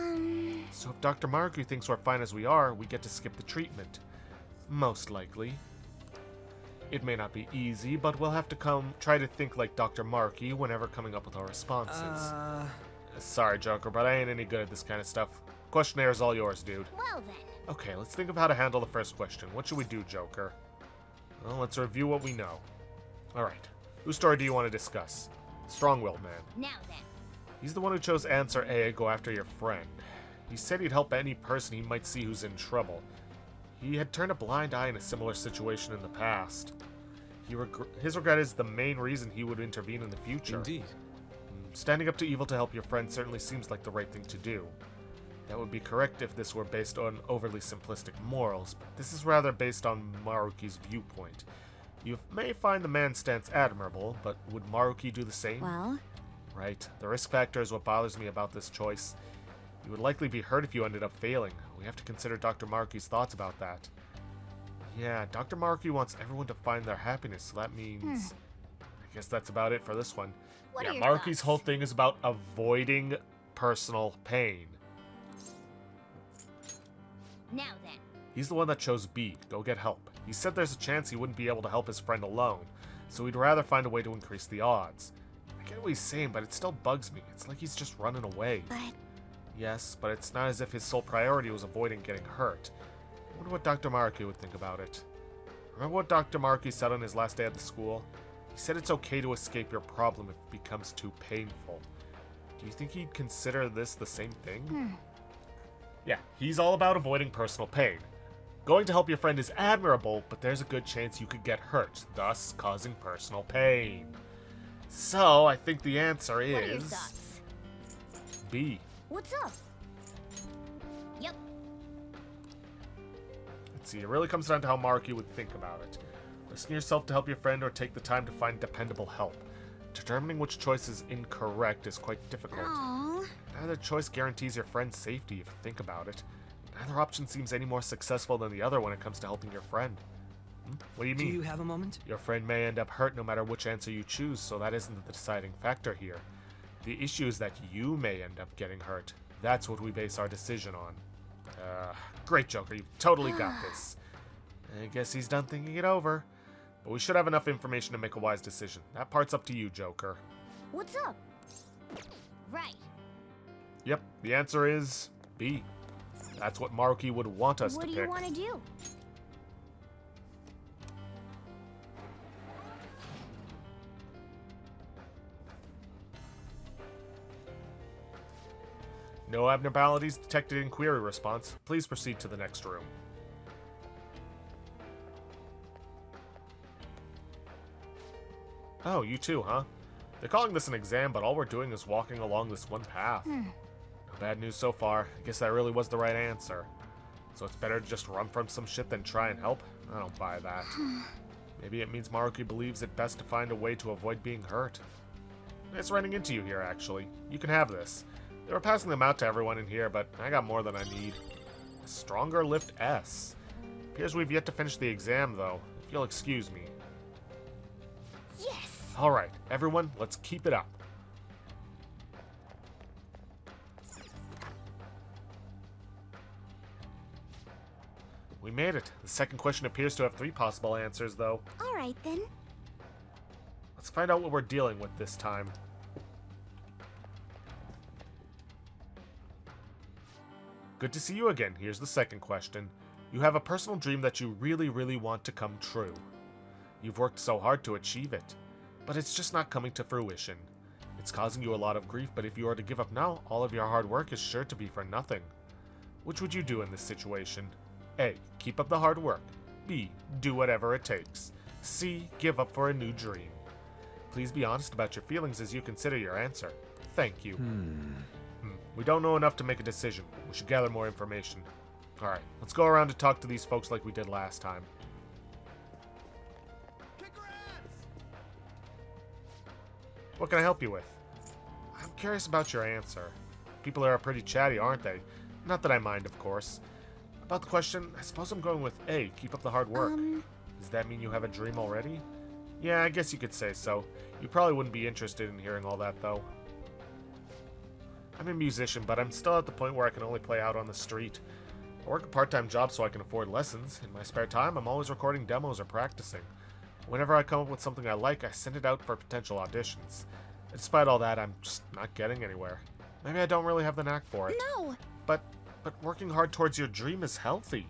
So if Dr. Maruki thinks we're fine as we are, we get to skip the treatment. Most likely. It may not be easy, but we'll have to try to think like Dr. Maruki whenever coming up with our responses. Sorry, Joker, but I ain't any good at this kind of stuff. Questionnaire is all yours, dude. Well then. Okay, let's think of how to handle the first question. What should we do, Joker? Well, let's review what we know. Alright. Whose story do you want to discuss? Strong-willed man. Now then. He's the one who chose answer A, go after your friend. He said he'd help any person he might see who's in trouble. He had turned a blind eye in a similar situation in the past. His regret is the main reason he would intervene in the future. Indeed. Standing up to evil to help your friend certainly seems like the right thing to do. That would be correct if this were based on overly simplistic morals, but this is rather based on Maruki's viewpoint. You may find the man's stance admirable, but would Maruki do the same? Well? Right. The risk factor is what bothers me about this choice. You would likely be hurt if you ended up failing. We have to consider Dr. Maruki's thoughts about that. Yeah, Dr. Maruki wants everyone to find their happiness, so that means... I guess that's about it for this one. What yeah, are your Maruki's thoughts? whole thing is about avoiding personal pain. Now then. He's the one that chose B, go get help. He said there's a chance he wouldn't be able to help his friend alone, so he'd rather find a way to increase the odds. I get what he's saying, but it still bugs me. It's like he's just running away. But... Yes, but it's not as if his sole priority was avoiding getting hurt. I wonder what Dr. Maruki would think about it. Remember what Dr. Maruki said on his last day at the school? He said it's okay to escape your problem if it becomes too painful. Do you think he'd consider this the same thing? Yeah, he's all about avoiding personal pain. Going to help your friend is admirable, but there's a good chance you could get hurt, thus causing personal pain. So, I think the answer What are your is... thoughts? B. What's up? Yep. Let's see, it really comes down to how Maruki would think about it. Risking yourself to help your friend or take the time to find dependable help. Determining which choice is incorrect is quite difficult. Aww. Neither choice guarantees your friend's safety if you think about it. Neither option seems any more successful than the other when it comes to helping your friend. What do you mean? Do you have a moment? Your friend may end up hurt no matter which answer you choose, so that isn't the deciding factor here. The issue is that you may end up getting hurt. That's what we base our decision on. Great, Joker. You've totally got this. I guess he's done thinking it over. But we should have enough information to make a wise decision. That part's up to you, Joker. What's up? Right. Yep, the answer is B. That's what Maruki would want us What to do pick. you want to do? No abnormalities detected in query response. Please proceed to the next room. Oh, you too, huh? They're calling this an exam, but all we're doing is walking along this one path. No bad news so far. I guess that really was the right answer. So it's better to just run from some shit than try and help? I don't buy that. Maybe it means Maruki believes it best to find a way to avoid being hurt. Nice running into you here, actually. You can have this. They were passing them out to everyone in here, but I got more than I need. A stronger lift S. Appears we've yet to finish the exam, though. If you'll excuse me. Yes! Alright, everyone, let's keep it up. We made it. The second question appears to have 3 possible answers, though. Alright then. Let's find out what we're dealing with this time. Good to see you again. Here's the second question. You have a personal dream that you really, really want to come true. You've worked so hard to achieve it, but it's just not coming to fruition. It's causing you a lot of grief, but if you are to give up now, all of your hard work is sure to be for nothing. Which would you do in this situation? A. Keep up the hard work. B. Do whatever it takes. C. Give up for a new dream. Please be honest about your feelings as you consider your answer. Thank you. We don't know enough to make a decision. We should gather more information. Alright, let's go around and talk to these folks like we did last time. What can I help you with? I'm curious about your answer. People are pretty chatty, aren't they? Not that I mind, of course. About the question, I suppose I'm going with A, keep up the hard work. Does that mean you have a dream already? Yeah, I guess you could say so. You probably wouldn't be interested in hearing all that, though. I'm a musician, but I'm still at the point where I can only play out on the street. I work a part-time job so I can afford lessons. In my spare time, I'm always recording demos or practicing. Whenever I come up with something I like, I send it out for potential auditions. Despite all that, I'm just not getting anywhere. Maybe I don't really have the knack for it. No! But working hard towards your dream is healthy.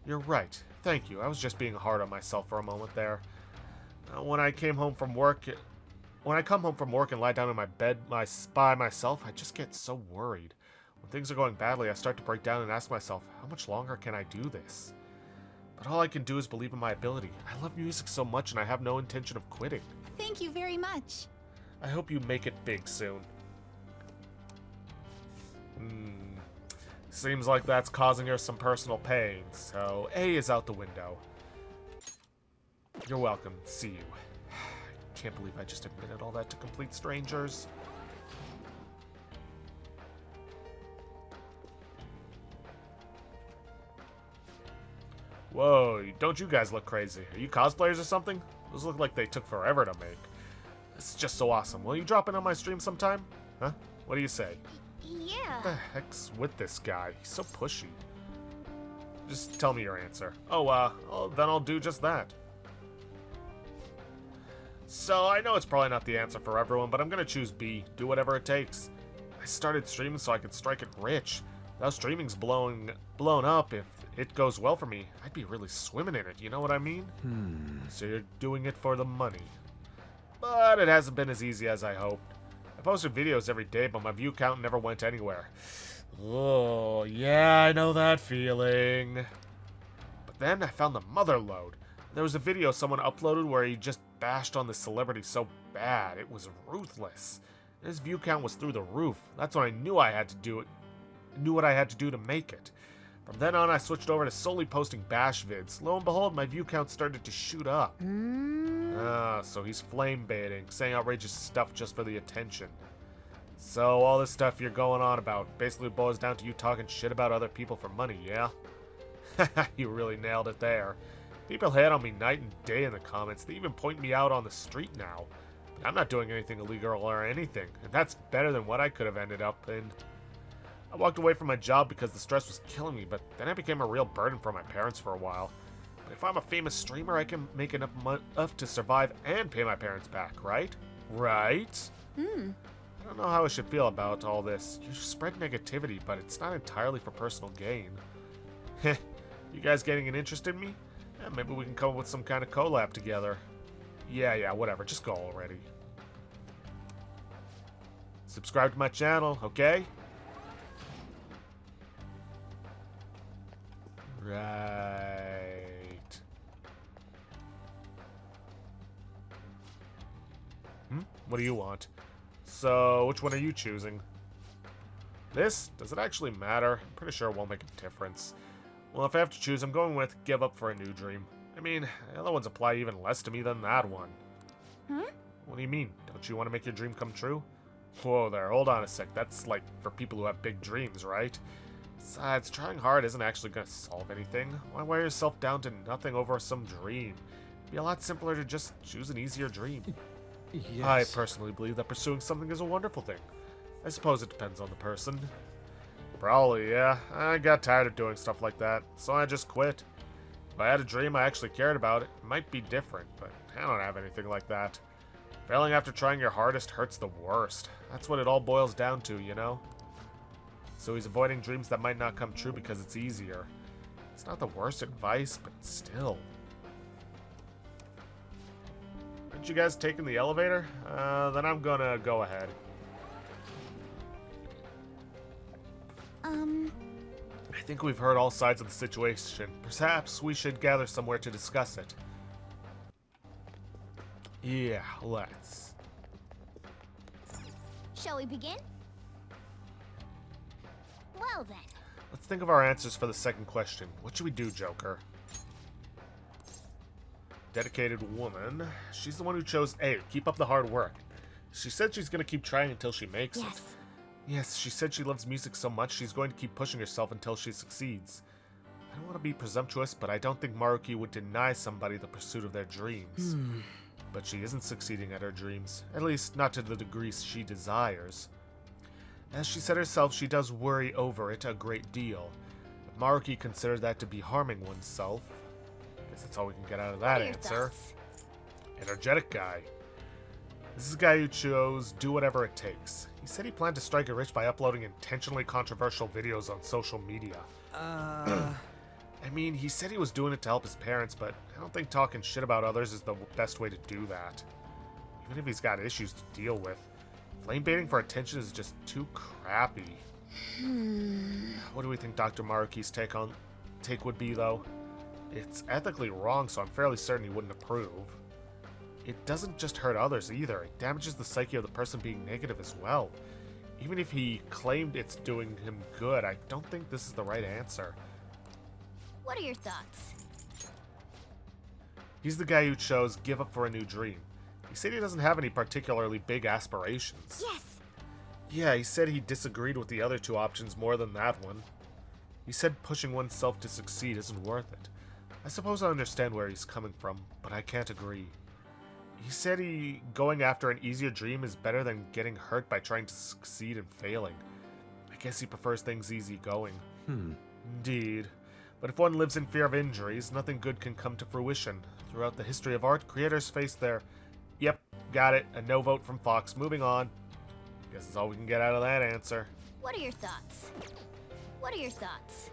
You're right. Thank you. I was just being hard on myself for a moment there. When I come home from work and lie down in my bed by myself, I just get so worried. When things are going badly, I start to break down and ask myself, how much longer can I do this? But all I can do is believe in my ability. I love music so much and I have no intention of quitting. Thank you very much. I hope you make it big soon. Seems like that's causing her some personal pain, so A is out the window. You're welcome. See you. Can't believe I just admitted all that to complete strangers. Whoa, don't you guys look crazy. Are you cosplayers or something? Those look like they took forever to make. This is just so awesome. Will you drop in on my stream sometime? Huh? What do you say? Yeah. What the heck's with this guy? He's so pushy. Just tell me your answer. Oh, then I'll do just that. So, I know it's probably not the answer for everyone, but I'm gonna choose B. Do whatever it takes. I started streaming so I could strike it rich. Now streaming's blown up. If it goes well for me, I'd be really swimming in it, you know what I mean? So you're doing it for the money. But it hasn't been as easy as I hoped. I posted videos every day, but my view count never went anywhere. Oh, yeah, I know that feeling. But then I found the mother lode. There was a video someone uploaded where he just bashed on the celebrity so bad, it was ruthless. His view count was through the roof. That's when I knew I had to do it. Knew what I had to do to make it. From then on, I switched over to solely posting bash vids. Lo and behold, my view count started to shoot up. So he's flame baiting, saying outrageous stuff just for the attention. So all this stuff you're going on about basically boils down to you talking shit about other people for money, yeah? You really nailed it there. People hate on me night and day in the comments. They even point me out on the street now. But I'm not doing anything illegal or anything, and that's better than what I could have ended up in. I walked away from my job because the stress was killing me, but then I became a real burden for my parents for a while. But if I'm a famous streamer, I can make enough to survive and pay my parents back, right? Right? I don't know how I should feel about all this. You spread negativity, but it's not entirely for personal gain. Heh, you guys getting an interest in me? Yeah, maybe we can come up with some kind of collab together. Yeah, whatever, just go already. Subscribe to my channel, okay? Right. What do you want? So, which one are you choosing? This? Does it actually matter? I'm pretty sure it won't make a difference. Well, if I have to choose, I'm going with give up for a new dream. I mean, the other ones apply even less to me than that one. What do you mean? Don't you want to make your dream come true? Whoa there, hold on a sec. That's like for people who have big dreams, right? Besides, trying hard isn't actually going to solve anything. Why wear yourself down to nothing over some dream? It'd be a lot simpler to just choose an easier dream. Yes. I personally believe that pursuing something is a wonderful thing. I suppose it depends on the person. Probably, yeah. I got tired of doing stuff like that, so I just quit. If I had a dream I actually cared about, it might be different, but I don't have anything like that. Failing after trying your hardest hurts the worst. That's what it all boils down to, you know? So he's avoiding dreams that might not come true because it's easier. It's not the worst advice, but still. Aren't you guys taking the elevator? Then I'm gonna go ahead. I think we've heard all sides of the situation. Perhaps we should gather somewhere to discuss it. Yeah, let's. Shall we begin? Well then. Let's think of our answers for the second question. What should we do, Joker? Dedicated woman. She's the one who chose A. Keep up the hard work. She said she's going to keep trying until she makes it. Yes, she said she loves music so much she's going to keep pushing herself until she succeeds. I don't want to be presumptuous, but I don't think Maruki would deny somebody the pursuit of their dreams. But she isn't succeeding at her dreams, at least not to the degree she desires. As she said herself, she does worry over it a great deal. If Maruki considered that to be harming oneself, I guess that's all we can get out of that answer. Energetic guy. This is a guy who chose do whatever it takes. He said he planned to strike it rich by uploading intentionally controversial videos on social media. I mean, he said he was doing it to help his parents, but I don't think talking shit about others is the best way to do that. Even if he's got issues to deal with. Flame baiting for attention is just too crappy. What do we think Dr. Maruki's take would be, though? It's ethically wrong, so I'm fairly certain he wouldn't approve. It doesn't just hurt others either. It damages the psyche of the person being negative as well. Even if he claimed it's doing him good, I don't think this is the right answer. What are your thoughts? He's the guy who chose give up for a new dream. He said he doesn't have any particularly big aspirations. Yes! Yeah, he said he disagreed with the other two options more than that one. He said pushing oneself to succeed isn't worth it. I suppose I understand where he's coming from, but I can't agree. He said going after an easier dream is better than getting hurt by trying to succeed and failing. I guess he prefers things easy going. Indeed. But if one lives in fear of injuries, nothing good can come to fruition. Throughout the history of art, creators face their... Yep, got it. A no vote from Fox. Moving on. Guess that's all we can get out of that answer. What are your thoughts? What are your thoughts?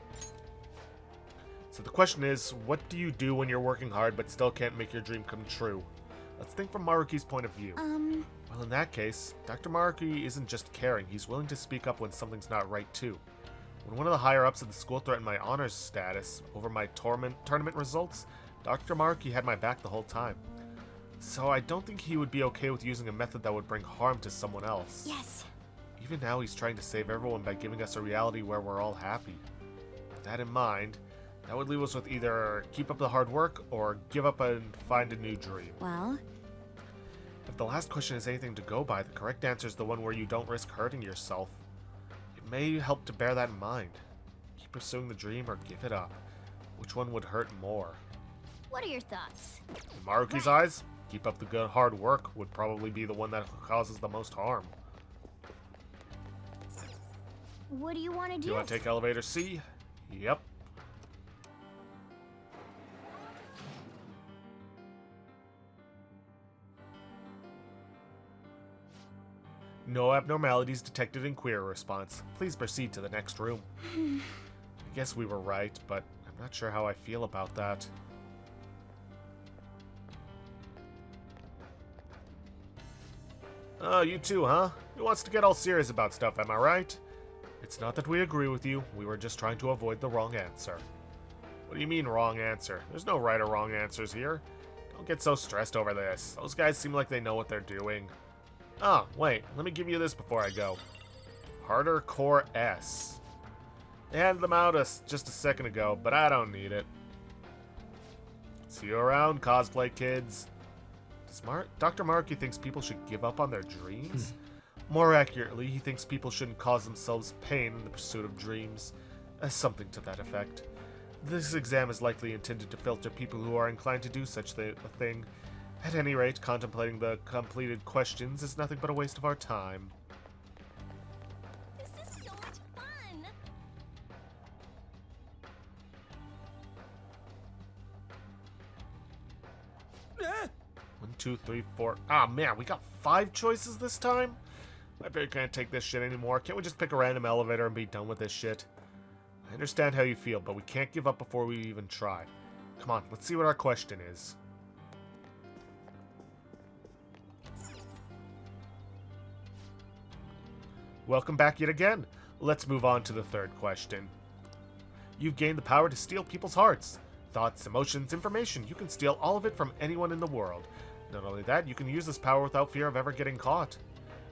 So the question is, what do you do when you're working hard but still can't make your dream come true? Let's think from Maruki's point of view. Well, in that case, Dr. Maruki isn't just caring, he's willing to speak up when something's not right too. When one of the higher-ups at the school threatened my honors status over my tournament results, Dr. Maruki had my back the whole time. So I don't think he would be okay with using a method that would bring harm to someone else. Yes. Even now he's trying to save everyone by giving us a reality where we're all happy. With that in mind, that would leave us with either keep up the hard work or give up and find a new dream. Well, If the last question is anything to go by, the correct answer is the one where you don't risk hurting yourself. It may help to bear that in mind. Keep pursuing the dream or give it up. Which one would hurt more? What are your thoughts? In Maruki's eyes, keep up the good hard work would probably be the one that causes the most harm. What do you want to do? Do you want to take elevator C? Yep. No abnormalities detected in query response. Please proceed to the next room. I guess we were right, but I'm not sure how I feel about that. Oh, you too, huh? Who wants to get all serious about stuff, am I right? It's not that we agree with you, we were just trying to avoid the wrong answer. What do you mean, wrong answer? There's no right or wrong answers here. Don't get so stressed over this. Those guys seem like they know what they're doing. Oh, wait, let me give you this before I go. Harder Core S. They handed them out just a second ago, but I don't need it. See you around, cosplay kids. Dr. Maruki thinks people should give up on their dreams? More accurately, he thinks people shouldn't cause themselves pain in the pursuit of dreams. Something to that effect. This exam is likely intended to filter people who are inclined to do such a thing. At any rate, contemplating the completed questions is nothing but a waste of our time. This is so much fun! 1, 2, 3, 4. Ah, man, we got 5 choices this time? I bet I can't take this shit anymore. Can't we just pick a random elevator and be done with this shit? I understand how you feel, but we can't give up before we even try. Come on, let's see what our question is. Welcome back yet again. Let's move on to the third question. You've gained the power to steal people's hearts. Thoughts, emotions, information. You can steal all of it from anyone in the world. Not only that, you can use this power without fear of ever getting caught.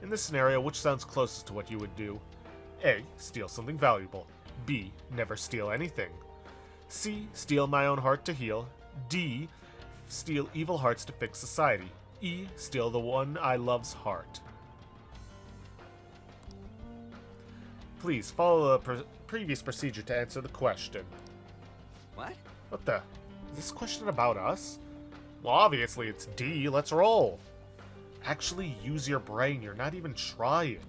In this scenario, which sounds closest to what you would do? A. Steal something valuable. B. Never steal anything. C. Steal my own heart to heal. D. Steal evil hearts to fix society. E. Steal the one I love's heart. Please follow the previous procedure to answer the question. What? What the? Is this question about us? Well, obviously it's D. Let's roll. Actually use your brain. You're not even trying.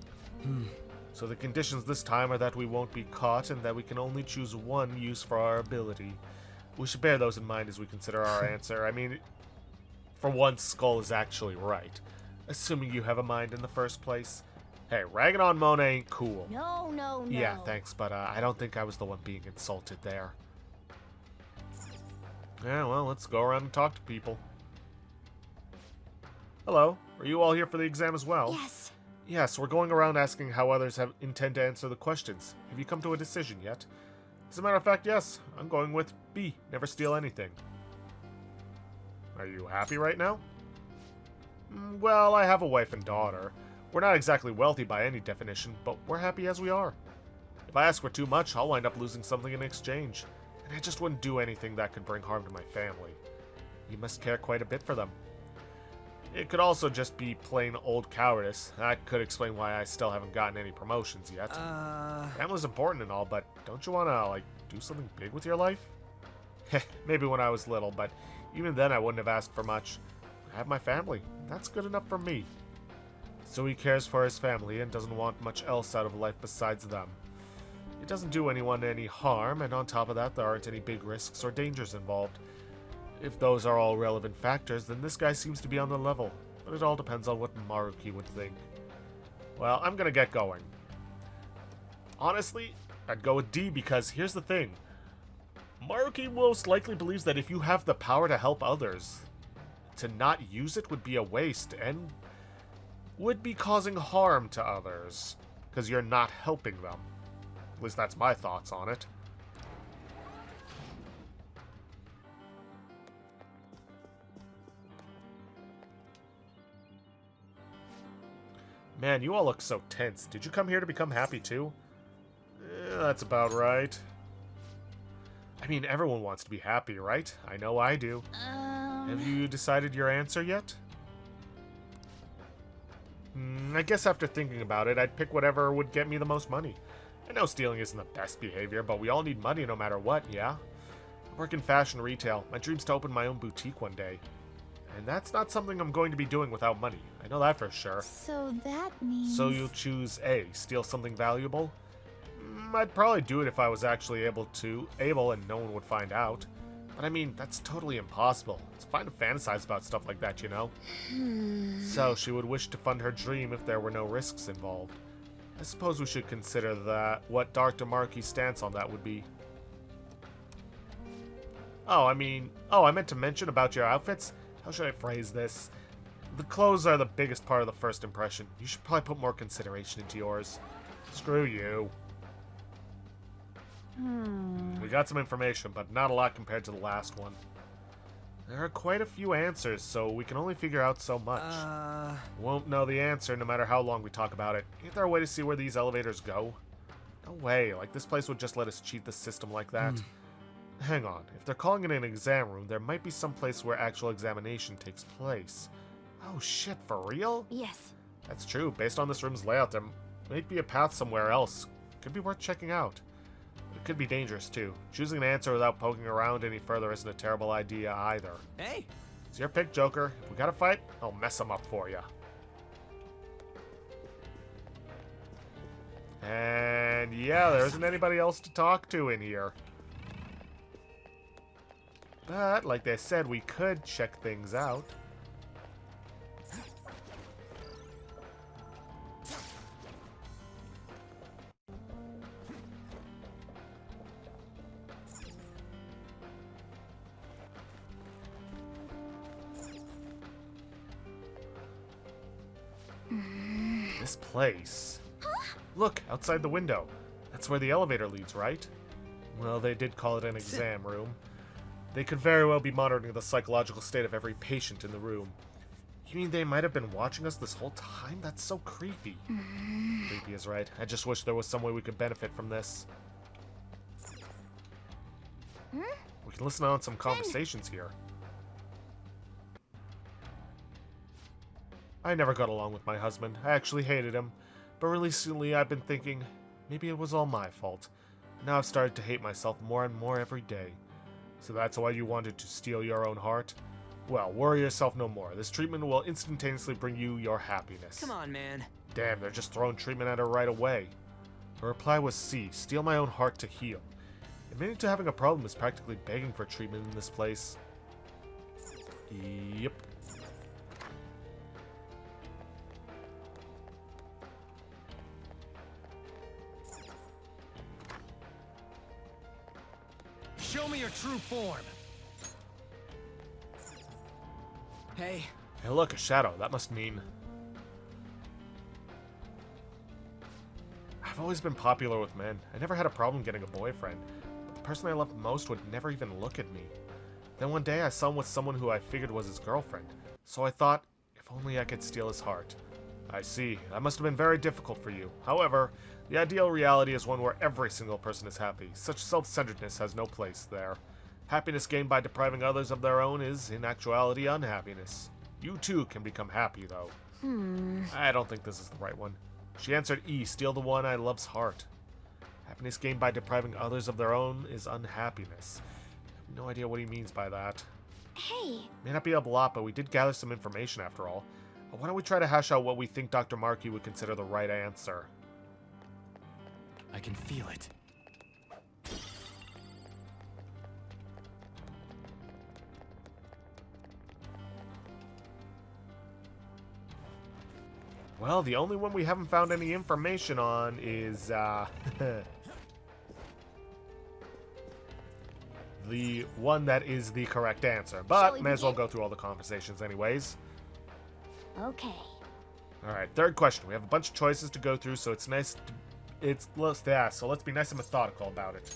So the conditions this time are that we won't be caught and that we can only choose one use for our ability. We should bear those in mind as we consider our answer. I mean, for once, Skull is actually right. Assuming you have a mind in the first place. Hey, ragging on Mona ain't cool. No. Yeah, thanks, but I don't think I was the one being insulted there. Yeah, well, let's go around and talk to people. Hello, are you all here for the exam as well? yes. Yes, we're going around asking how others intend to answer the questions. Have you come to a decision yet? As a matter of fact, yes. I'm going with B. Never steal anything. Are you happy right now? Well, I have a wife and daughter. We're not exactly wealthy by any definition, but we're happy as we are. If I ask for too much, I'll wind up losing something in exchange. And I just wouldn't do anything that could bring harm to my family. You must care quite a bit for them. It could also just be plain old cowardice. That could explain why I still haven't gotten any promotions yet. Family's important and all, but don't you want to, like, do something big with your life? Maybe when I was little, but even then I wouldn't have asked for much. I have my family. That's good enough for me. So he cares for his family and doesn't want much else out of life besides them. It doesn't do anyone any harm, and on top of that, there aren't any big risks or dangers involved. If those are all relevant factors, then this guy seems to be on the level, but it all depends on what Maruki would think. Well, I'm gonna get going. Honestly, I'd go with D because here's the thing. Maruki most likely believes that if you have the power to help others, to not use it would be a waste and would be causing harm to others, because you're not helping them. At least that's my thoughts on it. Man, you all look so tense. Did you come here to become happy too? That's about right. I mean, everyone wants to be happy, right? I know I do. Have you decided your answer yet? I guess after thinking about it, I'd pick whatever would get me the most money. I know stealing isn't the best behavior, but we all need money no matter what, yeah? I work in fashion retail. My dream's to open my own boutique one day. And that's not something I'm going to be doing without money. I know that for sure. So that means... So you'll choose A, steal something valuable? I'd probably do it if I was actually able and no one would find out. But I mean, that's totally impossible. It's fine to fantasize about stuff like that, you know? So she would wish to fund her dream if there were no risks involved. I suppose we should consider that what Dr. Maruki's stance on that would be. I meant to mention about your outfits. How should I phrase this? The clothes are the biggest part of the first impression. You should probably put more consideration into yours. Screw you. We got some information, but not a lot compared to the last one. There are quite a few answers, so we can only figure out so much. Won't know the answer no matter how long we talk about it. Ain't there a way to see where these elevators go? No way, like this place would just let us cheat the system like that. Hang on, if they're calling it an exam room, there might be some place where actual examination takes place. Oh shit, for real? Yes. That's true. Based on this room's layout, there might be a path somewhere else. Could be worth checking out. It could be dangerous too. Choosing an answer without poking around any further isn't a terrible idea either. Hey! It's your pick, Joker. If we gotta fight, I'll mess them up for you. And yeah, there isn't anybody else to talk to in here. But, like they said, we could check things out. This place. Look, outside the window. That's where the elevator leads, right? Well, they did call it an exam room. They could very well be monitoring the psychological state of every patient in the room. You mean they might have been watching us this whole time? That's so creepy. Creepy is right. I just wish there was some way we could benefit from this. We can listen on some conversations here. I never got along with my husband. I actually hated him. But recently I've been thinking, maybe it was all my fault. Now I've started to hate myself more and more every day. So that's why you wanted to steal your own heart? Well, worry yourself no more. This treatment will instantaneously bring you your happiness. Come on, man. Damn, they're just throwing treatment at her right away. Her reply was C, steal my own heart to heal. Admitting to having a problem is practically begging for treatment in this place. Yep. Show me your true form. Hey. Hey look, a shadow. That must mean... I've always been popular with men. I never had a problem getting a boyfriend. But the person I loved most would never even look at me. Then one day I saw him with someone who I figured was his girlfriend. So I thought, if only I could steal his heart. I see. That must have been very difficult for you. However, the ideal reality is one where every single person is happy. Such self-centeredness has no place there. Happiness gained by depriving others of their own is, in actuality, unhappiness. You too can become happy, though. I don't think this is the right one. She answered E, steal the one I love's heart. Happiness gained by depriving others of their own is unhappiness. I have no idea what he means by that. Hey. May not be a lot, but we did gather some information after all. Why don't we try to hash out what we think Dr. Maruki would consider the right answer? I can feel it. Well, the only one we haven't found any information on is, the one that is the correct answer. But may as well go through all the conversations anyways. Okay. Alright, third question. We have a bunch of choices to go through, so it's nice to... so let's be nice and methodical about it.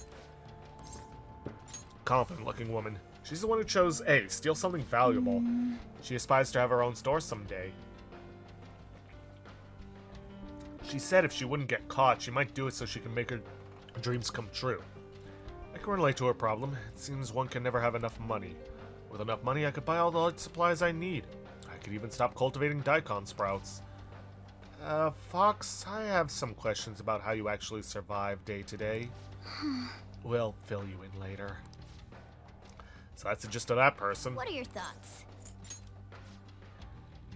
Confident-looking woman. She's the one who chose A, steal something valuable. She aspires to have her own store someday. She said if she wouldn't get caught, she might do it so she can make her dreams come true. I can relate to her problem. It seems one can never have enough money. With enough money, I could buy all the art supplies I need. I could even stop cultivating daikon sprouts. Fox, I have some questions about how you actually survive day to day. We'll fill you in later. So that's the gist of that person. What are your thoughts?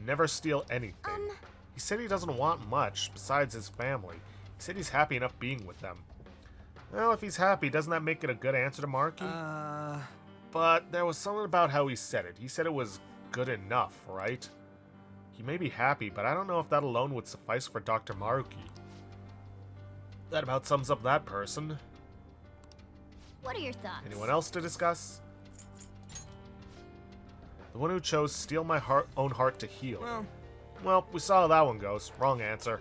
Never steal anything. He said he doesn't want much besides his family. He said he's happy enough being with them. Well, if he's happy, doesn't that make it a good answer to Marky? But there was something about how he said it. He said it was good enough, right? He may be happy, but I don't know if that alone would suffice for Dr. Maruki. That about sums up that person. What are your thoughts? Anyone else to discuss? The one who chose steal my own heart to heal. Well, we saw how that one goes. Wrong answer.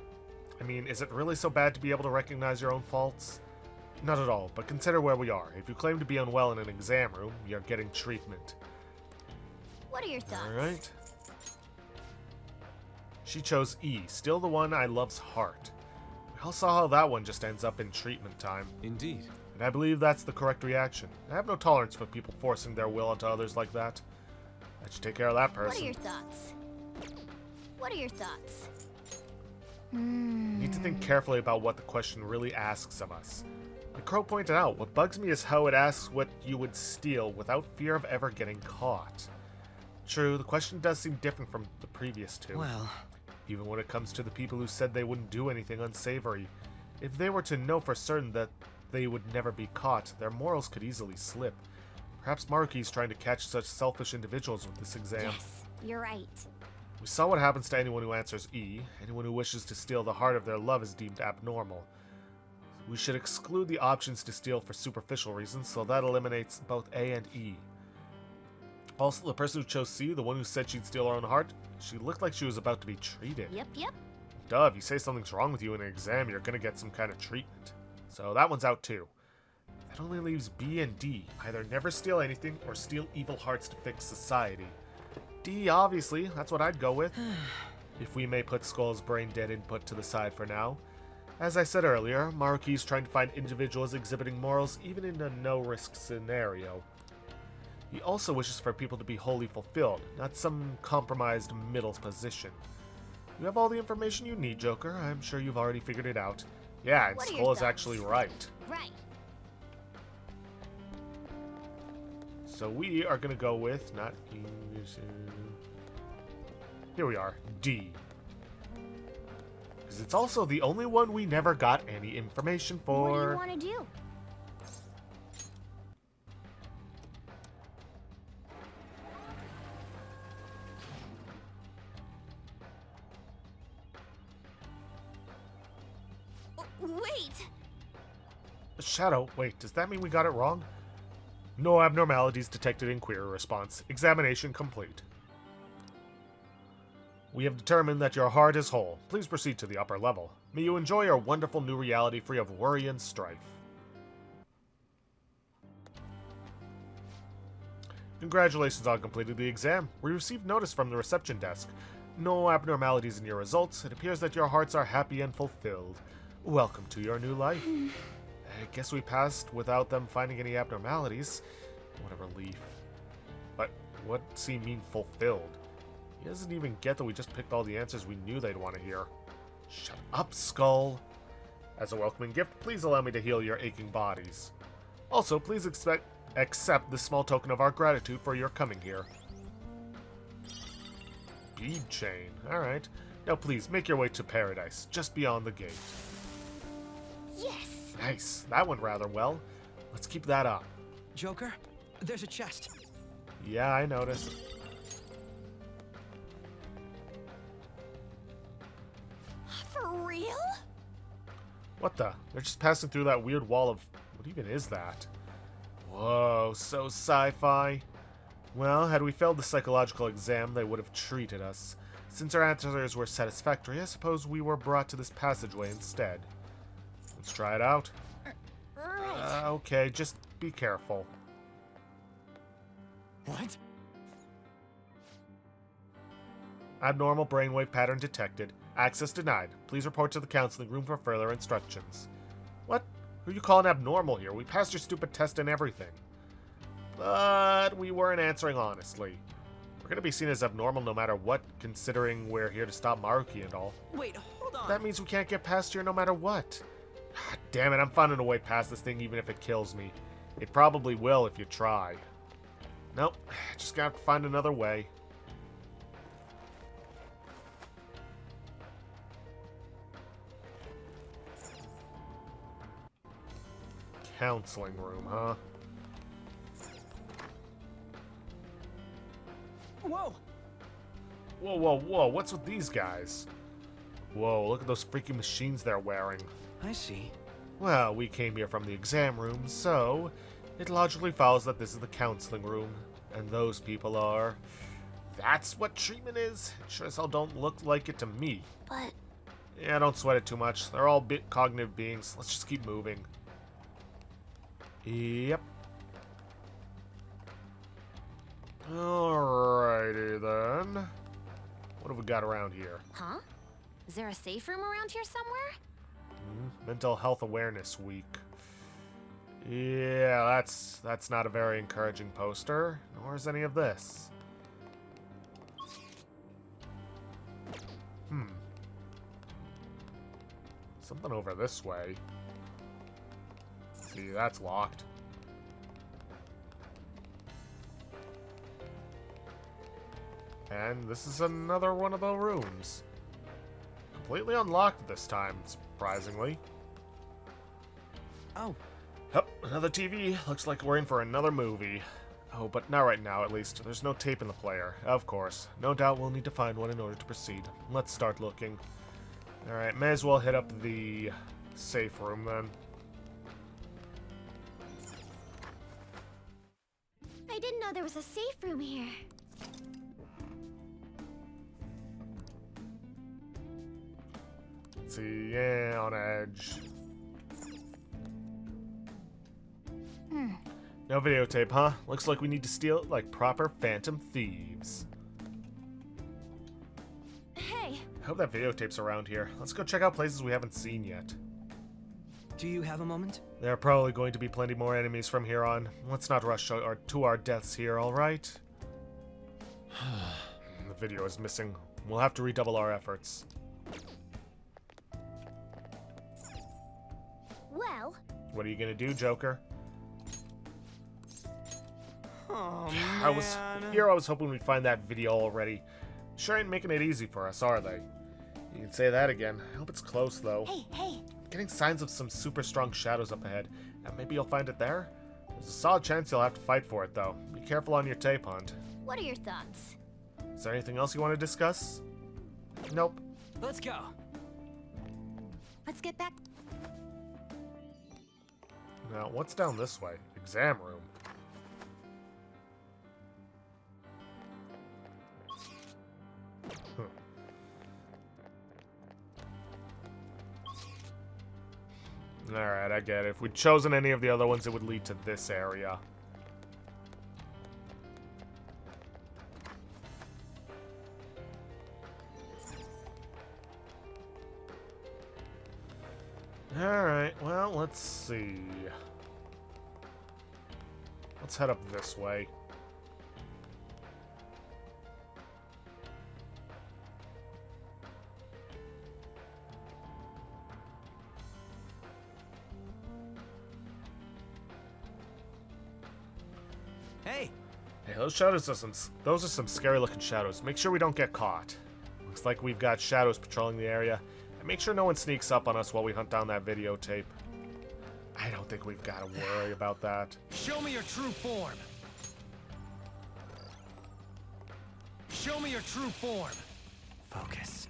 I mean, is it really so bad to be able to recognize your own faults? Not at all, but consider where we are. If you claim to be unwell in an exam room, you're getting treatment. What are your thoughts? Alright. She chose E, still the one I love's heart. We all saw how that one just ends up in treatment time. Indeed. And I believe that's the correct reaction. I have no tolerance for people forcing their will onto others like that. I should take care of that person. What are your thoughts? What are your thoughts? You need to think carefully about what the question really asks of us. Like Crow pointed out, what bugs me is how it asks what you would steal without fear of ever getting caught. True, the question does seem different from the previous two. Well, even when it comes to the people who said they wouldn't do anything unsavory, if they were to know for certain that they would never be caught, their morals could easily slip. Perhaps Maruki's trying to catch such selfish individuals with this exam. Yes, you're right. We saw what happens to anyone who answers E. Anyone who wishes to steal the heart of their love is deemed abnormal. We should exclude the options to steal for superficial reasons, so that eliminates both A and E. Also, the person who chose C, the one who said she'd steal her own heart, she looked like she was about to be treated. Yep. Duh, if you say something's wrong with you in an exam, you're gonna get some kind of treatment. So that one's out too. That only leaves B and D. Either never steal anything or steal evil hearts to fix society. D, obviously, that's what I'd go with. If we may put Skull's brain-dead input to the side for now. As I said earlier, Maruki's trying to find individuals exhibiting morals even in a no-risk scenario. He also wishes for people to be wholly fulfilled, not some compromised middle position. You have all the information you need, Joker. I'm sure you've already figured it out. Yeah, and Skull is actually right. Right. So we are going to go with, not English, here we are, D. Because it's also the only one we never got any information for. What do you want to do? Wait! Shadow, wait, does that mean we got it wrong? No abnormalities detected in query response. Examination complete. We have determined that your heart is whole. Please proceed to the upper level. May you enjoy your wonderful new reality free of worry and strife. Congratulations on completing the exam. We received notice from the reception desk. No abnormalities in your results. It appears that your hearts are happy and fulfilled. Welcome to your new life. I guess we passed without them finding any abnormalities. What a relief. But what's he mean fulfilled? He doesn't even get that we just picked all the answers we knew they'd want to hear. Shut up, Skull. As a welcoming gift, please allow me to heal your aching bodies. Also, please accept this small token of our gratitude for your coming here. Bead chain. Alright. Now please, make your way to paradise, just beyond the gate. Yes! Nice. That went rather well. Let's keep that up. Joker, there's a chest. Yeah, I noticed. For real? What the? They're just passing through that weird wall of... What even is that? Whoa, so sci-fi. Well, had we failed the psychological exam, they would have treated us. Since our answers were satisfactory, I suppose we were brought to this passageway instead. Let's try it out. Right. Okay, just be careful. What? Abnormal brainwave pattern detected. Access denied. Please report to the counseling room for further instructions. What? Who are you calling abnormal here? We passed your stupid test and everything. But we weren't answering honestly. We're gonna be seen as abnormal no matter what, considering we're here to stop Maruki and all. Wait, hold on. That means we can't get past here no matter what. Damn it, I'm finding a way past this thing even if it kills me. It probably will if you try. Nope, just gotta have to find another way. Counseling room, huh? Whoa! Whoa, whoa, whoa, what's with these guys? Whoa, look at those freaking machines they're wearing. I see. Well, we came here from the exam room, so it logically follows that this is the counseling room. And those people are... That's what treatment is? It sure as hell don't look like it to me. But... Yeah, don't sweat it too much. They're all cognitive beings. Let's just keep moving. Yep. Alrighty then. What have we got around here? Huh? Is there a safe room around here somewhere? Mental Health Awareness Week. Yeah, that's not a very encouraging poster, nor is any of this. Something over this way. See, that's locked. And this is another one of the rooms. Completely unlocked this time, surprisingly. Oh. Yep, another TV. Looks like we're in for another movie. Oh, but not right now, at least. There's no tape in the player. Of course. No doubt we'll need to find one in order to proceed. Let's start looking. Alright, may as well hit up the safe room then. I didn't know there was a safe room here. Let's see, yeah, on edge. No videotape, huh? Looks like we need to steal it like proper phantom thieves. Hey! I hope that videotape's around here. Let's go check out places we haven't seen yet. Do you have a moment? There are probably going to be plenty more enemies from here on. Let's not rush to our deaths here, alright? The video is missing. We'll have to redouble our efforts. Well... What are you gonna do, Joker? Oh, I was hoping we'd find that video already. Sure ain't making it easy for us, are they? You can say that again. I hope it's close, though. Hey! Getting signs of some super strong shadows up ahead. And maybe you'll find it there? There's a solid chance you'll have to fight for it, though. Be careful on your tape hunt. What are your thoughts? Is there anything else you want to discuss? Nope. Let's go. Let's get back. Now, what's down this way? Exam room. Alright, I get it. If we'd chosen any of the other ones, it would lead to this area. Alright, well, let's see. Let's head up this way. Hey! Hey, those shadows are some scary looking shadows. Make sure we don't get caught. Looks like we've got shadows patrolling the area. And make sure no one sneaks up on us while we hunt down that videotape. I don't think we've got to worry about that. Show me your true form. Show me your true form. Focus.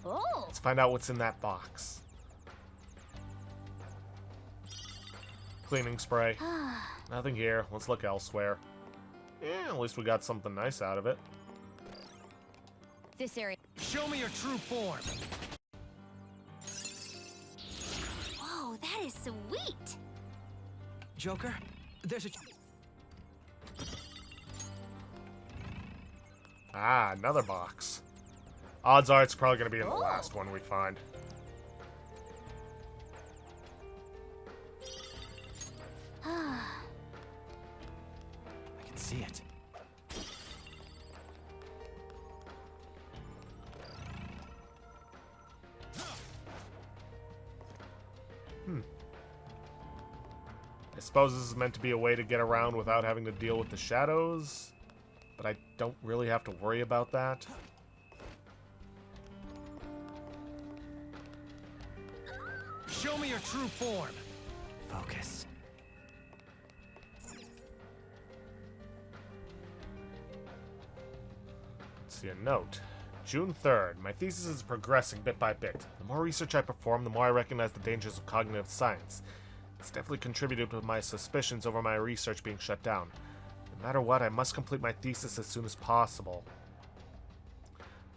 Oh! Let's find out what's in that box. Cleaning spray. Nothing here. Let's look elsewhere. Yeah, at least we got something nice out of it. This area. Show me your true form. Whoa, that is sweet! Joker, there's a... Ah, another box. Odds are it's probably going to be in the last one we find. I can see it. I suppose this is meant to be a way to get around without having to deal with the shadows, but I don't really have to worry about that. Show me your true form. Focus. Let's see a note. June 3rd. My thesis is progressing bit by bit. The more research I perform, the more I recognize the dangers of cognitive science. It's definitely contributed to my suspicions over my research being shut down. No matter what, I must complete my thesis as soon as possible.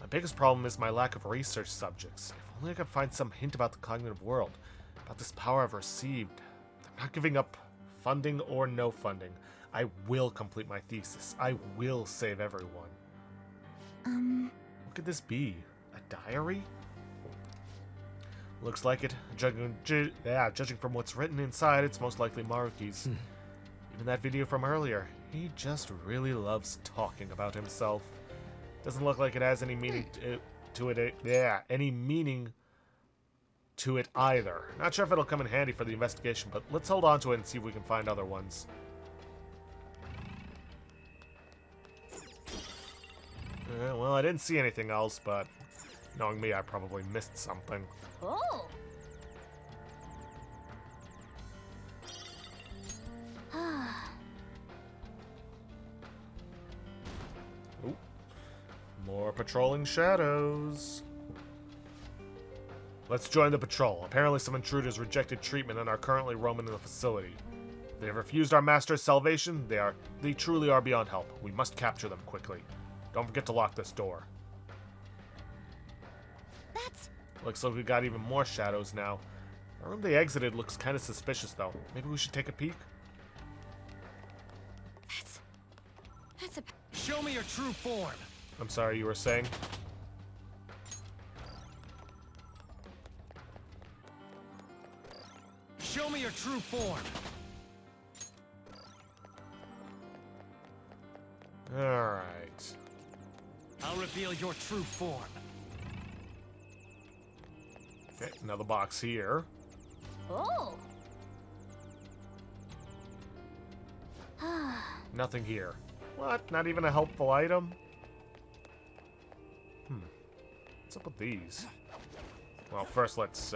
My biggest problem is my lack of research subjects. If only I could find some hint about the cognitive world, about this power I've received. I'm not giving up, funding or no funding. I will complete my thesis. I will save everyone. What could this be? A diary? Looks like it. Judging from what's written inside, it's most likely Maruki's. Even that video from earlier, he just really loves talking about himself. Doesn't look like it has any meaning to it. Any meaning to it either. Not sure if it'll come in handy for the investigation, but let's hold on to it and see if we can find other ones. Well, I didn't see anything else, but knowing me, I probably missed something. Oh! Ooh. More patrolling shadows. Let's join the patrol. Apparently some intruders rejected treatment and are currently roaming in the facility. They have refused our master's salvation. They truly are beyond help. We must capture them quickly. Don't forget to lock this door. That's... Looks like we got even more shadows now. The room they exited looks kind of suspicious, though. Maybe we should take a peek? That's a... Show me your true form. I'm sorry, you were saying? Show me your true form. Alright. I'll reveal your true form. Okay, another box here. Oh! Nothing here. What? Not even a helpful item? What's up with these? Well, first let's,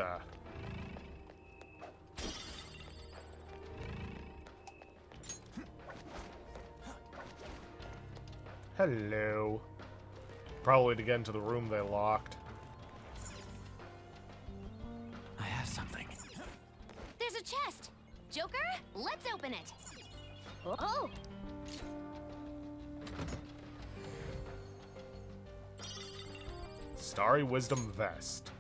Hello. Probably to get into the room they locked. I have something. There's a chest! Joker, let's open it! Oh! Starry Wisdom Vest.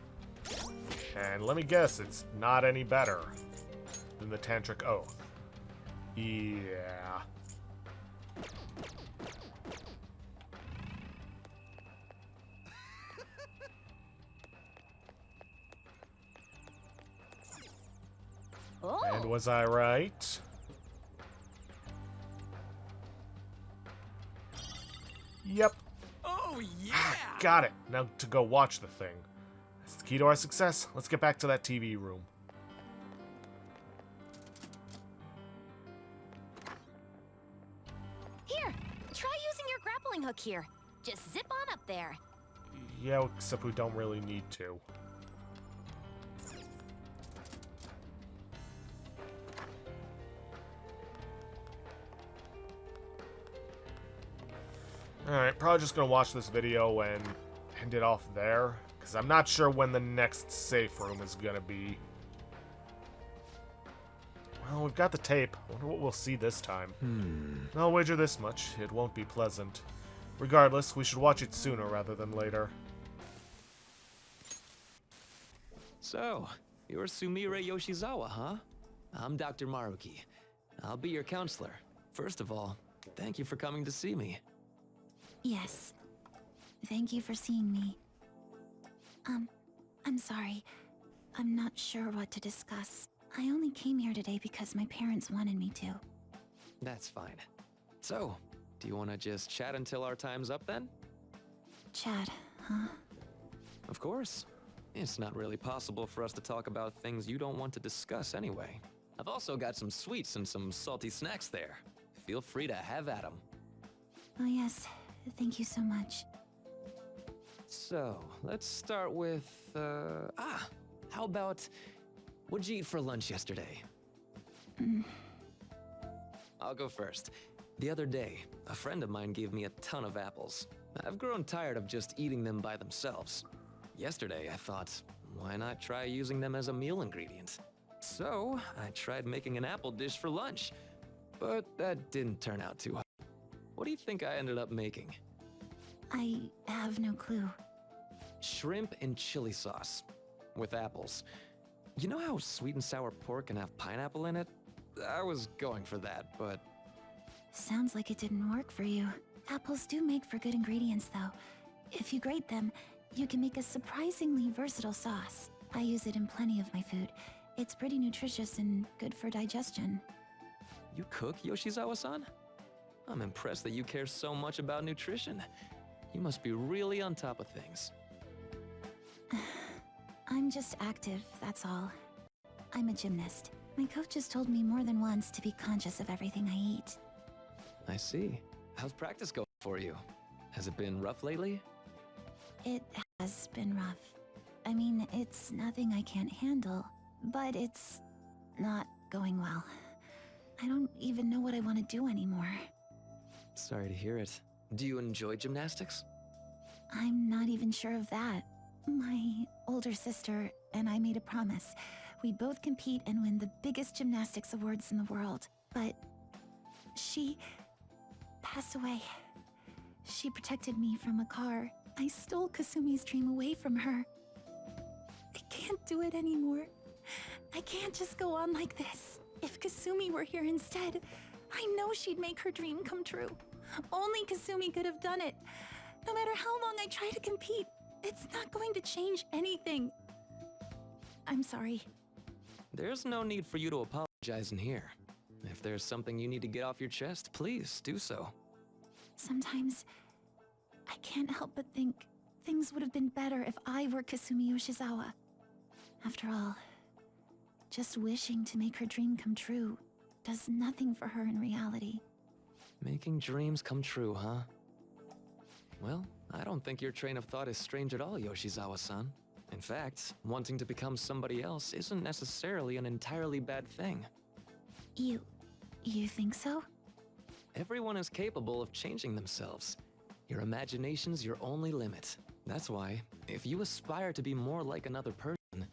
And let me guess, it's not any better than the Tantric Oath. Yeah. Oh! And was I right? Yep. Oh, yeah! Got it. Now to go watch the thing. That's the key to our success. Let's get back to that TV room. Here, try using your grappling hook here. Just zip on up there. Yeah, except we don't really need to. Alright, probably just gonna watch this video and end it off there, because I'm not sure when the next safe room is gonna be. Well, we've got the tape. I wonder what we'll see this time. I'll wager this much. It won't be pleasant. Regardless, we should watch it sooner rather than later. So, you're Sumire Yoshizawa, huh? I'm Dr. Maruki. I'll be your counselor. First of all, thank you for coming to see me. Yes. thank you for seeing me. I'm sorry. I'm not sure what to discuss. I only came here today because my parents wanted me to. That's fine. So, do you want to just chat until our time's up then? Chat, huh? Of course. It's not really possible for us to talk about things you don't want to discuss anyway. I've also got some sweets and some salty snacks there. Feel free to have at them. Oh yes, thank you so much. So, let's start with, how about, what'd you eat for lunch yesterday? I'll go first. The other day, a friend of mine gave me a ton of apples. I've grown tired of just eating them by themselves. Yesterday, I thought, why not try using them as a meal ingredient? So, I tried making an apple dish for lunch, but that didn't turn out too hot. What do you think I ended up making? I have no clue. Shrimp and chili sauce with apples. You know how sweet and sour pork can have pineapple in it? I was going for that, but... Sounds like it didn't work for you. Apples do make for good ingredients, though. If you grate them, you can make a surprisingly versatile sauce. I use it in plenty of my food. It's pretty nutritious and good for digestion. You cook, Yoshizawa-san? I'm impressed that you care so much about nutrition. You must be really on top of things. I'm just active, that's all. I'm a gymnast. My coach has told me more than once to be conscious of everything I eat. I see. How's practice going for you? Has it been rough lately? It has been rough. I mean, it's nothing I can't handle, but it's not going well. I don't even know what I want to do anymore. Sorry to hear it. Do you enjoy gymnastics? I'm not even sure of that. My older sister and I made a promise. We'd both compete and win the biggest gymnastics awards in the world. But she passed away. She protected me from a car. I stole Kasumi's dream away from her. I can't do it anymore. I can't just go on like this. If Kasumi were here instead, I know she'd make her dream come true. Only Kasumi could have done it. No matter how long I try to compete, it's not going to change anything. I'm sorry. There's no need for you to apologize in here. If there's something you need to get off your chest, please do so. Sometimes I can't help but think things would have been better if I were Kasumi Yoshizawa. After all, just wishing to make her dream come true does nothing for her in reality. Making dreams come true, huh? Well, I don't think your train of thought is strange at all, Yoshizawa-san. In fact, wanting to become somebody else isn't necessarily an entirely bad thing. You think so? Everyone is capable of changing themselves. Your imagination's your only limit. That's why, if you aspire to be more like another person,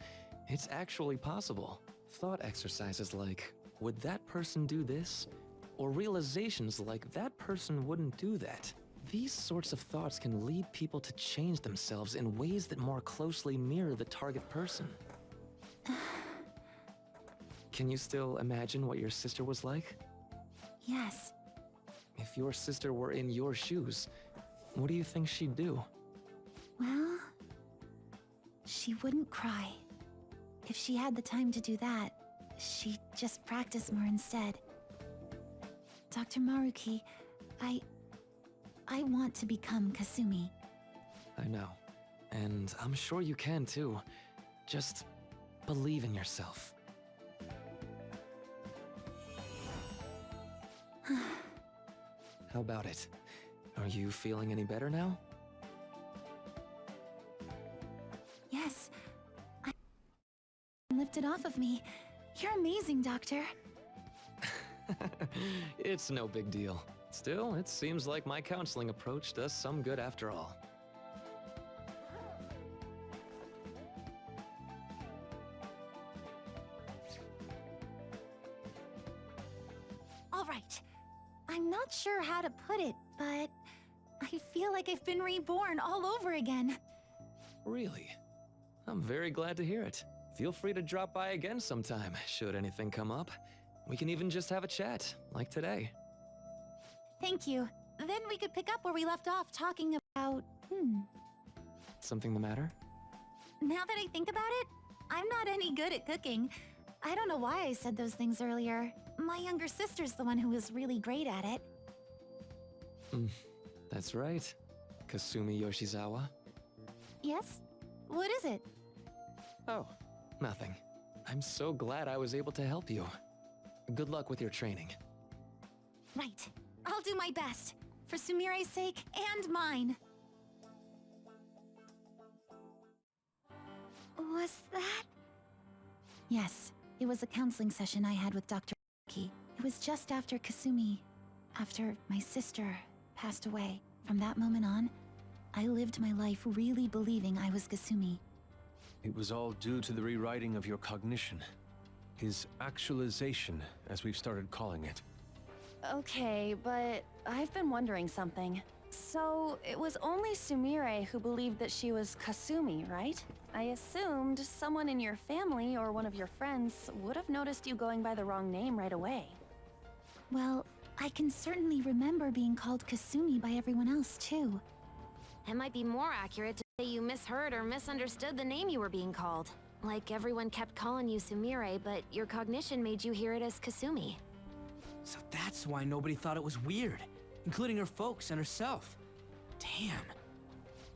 it's actually possible. Thought exercises like, would that person do this? Or realizations like, that person wouldn't do that. These sorts of thoughts can lead people to change themselves in ways that more closely mirror the target person. Can you still imagine what your sister was like? Yes. If your sister were in your shoes, what do you think she'd do? Well, she wouldn't cry. If she had the time to do that, she'd just practice more instead. Dr. Maruki, I want to become Kasumi. I know. And I'm sure you can too. Just believe in yourself. How about it? Are you feeling any better now? Yes. I lifted off of me. You're amazing, Doctor. It's no big deal. Still, it seems like my counseling approach does some good after all. All right. I'm not sure how to put it, but I feel like I've been reborn all over again. Really? I'm very glad to hear it. Feel free to drop by again sometime, should anything come up. We can even just have a chat, like today. Thank you. Then we could pick up where we left off talking about Something the matter? Now that I think about it, I'm not any good at cooking. I don't know why I said those things earlier. My younger sister's the one who was really great at it. That's right. Kasumi Yoshizawa? Yes? What is it? Oh, nothing. I'm so glad I was able to help you. Good luck with your training. Right. I'll do my best. For Sumire's sake and mine. Was that? Yes. It was a counseling session I had with Dr. Maruki. It was just after Kasumi... after my sister passed away. From that moment on, I lived my life really believing I was Kasumi. It was all due to the rewriting of your cognition. His actualization, as we've started calling it. Okay, but I've been wondering something. So, it was only Sumire who believed that she was Kasumi, right? I assumed someone in your family or one of your friends would have noticed you going by the wrong name right away. Well, I can certainly remember being called Kasumi by everyone else, too. It might be more accurate to say you misheard or misunderstood the name you were being called. Like everyone kept calling you Sumire, but your cognition made you hear it as Kasumi. So that's why nobody thought it was weird, including her folks and herself. Damn.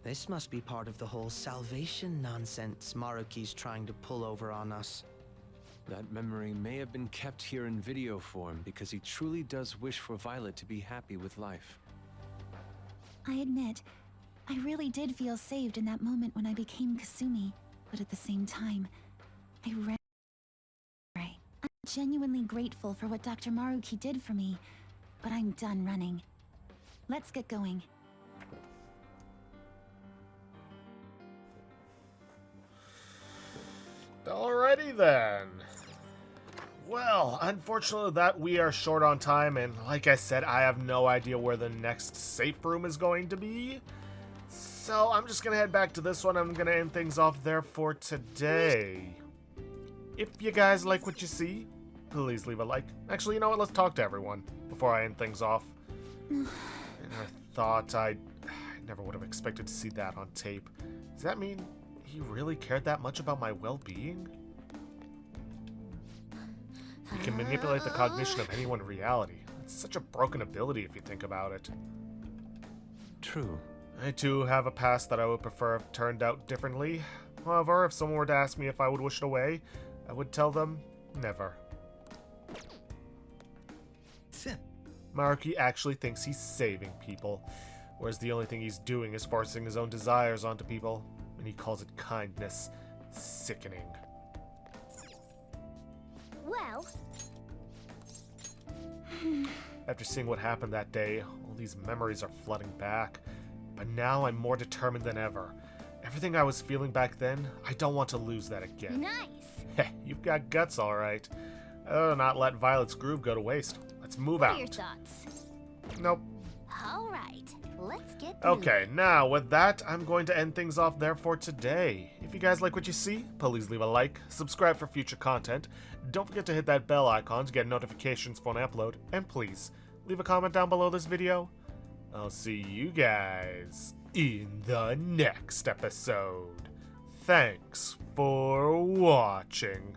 This must be part of the whole salvation nonsense Maruki's trying to pull over on us. That memory may have been kept here in video form because he truly does wish for Violet to be happy with life. I admit, I really did feel saved in that moment when I became Kasumi, but at the same time, I ran. I'm genuinely grateful for what Dr. Maruki did for me, but I'm done running. Let's get going. Alrighty then. Well, unfortunately that we are short on time, and like I said, I have no idea where the next safe room is going to be. So I'm just gonna head back to this one. I'm gonna end things off there for today. If you guys like what you see, please leave a like. Actually, you know what? Let's talk to everyone before I end things off. And I thought I never would have expected to see that on tape. Does that mean he really cared that much about my well-being? He can manipulate the cognition of anyone in reality. It's such a broken ability if you think about it. True. I too have a past that I would prefer if turned out differently. However, if someone were to ask me if I would wish it away, I would tell them never. Maruki actually thinks he's saving people, whereas the only thing he's doing is forcing his own desires onto people, and he calls it kindness. Sickening. Well... After seeing what happened that day, all these memories are flooding back. But now I'm more determined than ever. Everything I was feeling back then, I don't want to lose that again. Nice! Heh, you've got guts, alright. I'll not let Violet's groove go to waste. Let's move What out. are your thoughts? Nope. Alright, let's get Okay, now with that, I'm going to end things off there for today. If you guys like what you see, please leave a like, subscribe for future content, don't forget to hit that bell icon to get notifications for an upload, and please, leave a comment down below this video. I'll see you guys in the next episode. Thanks for watching.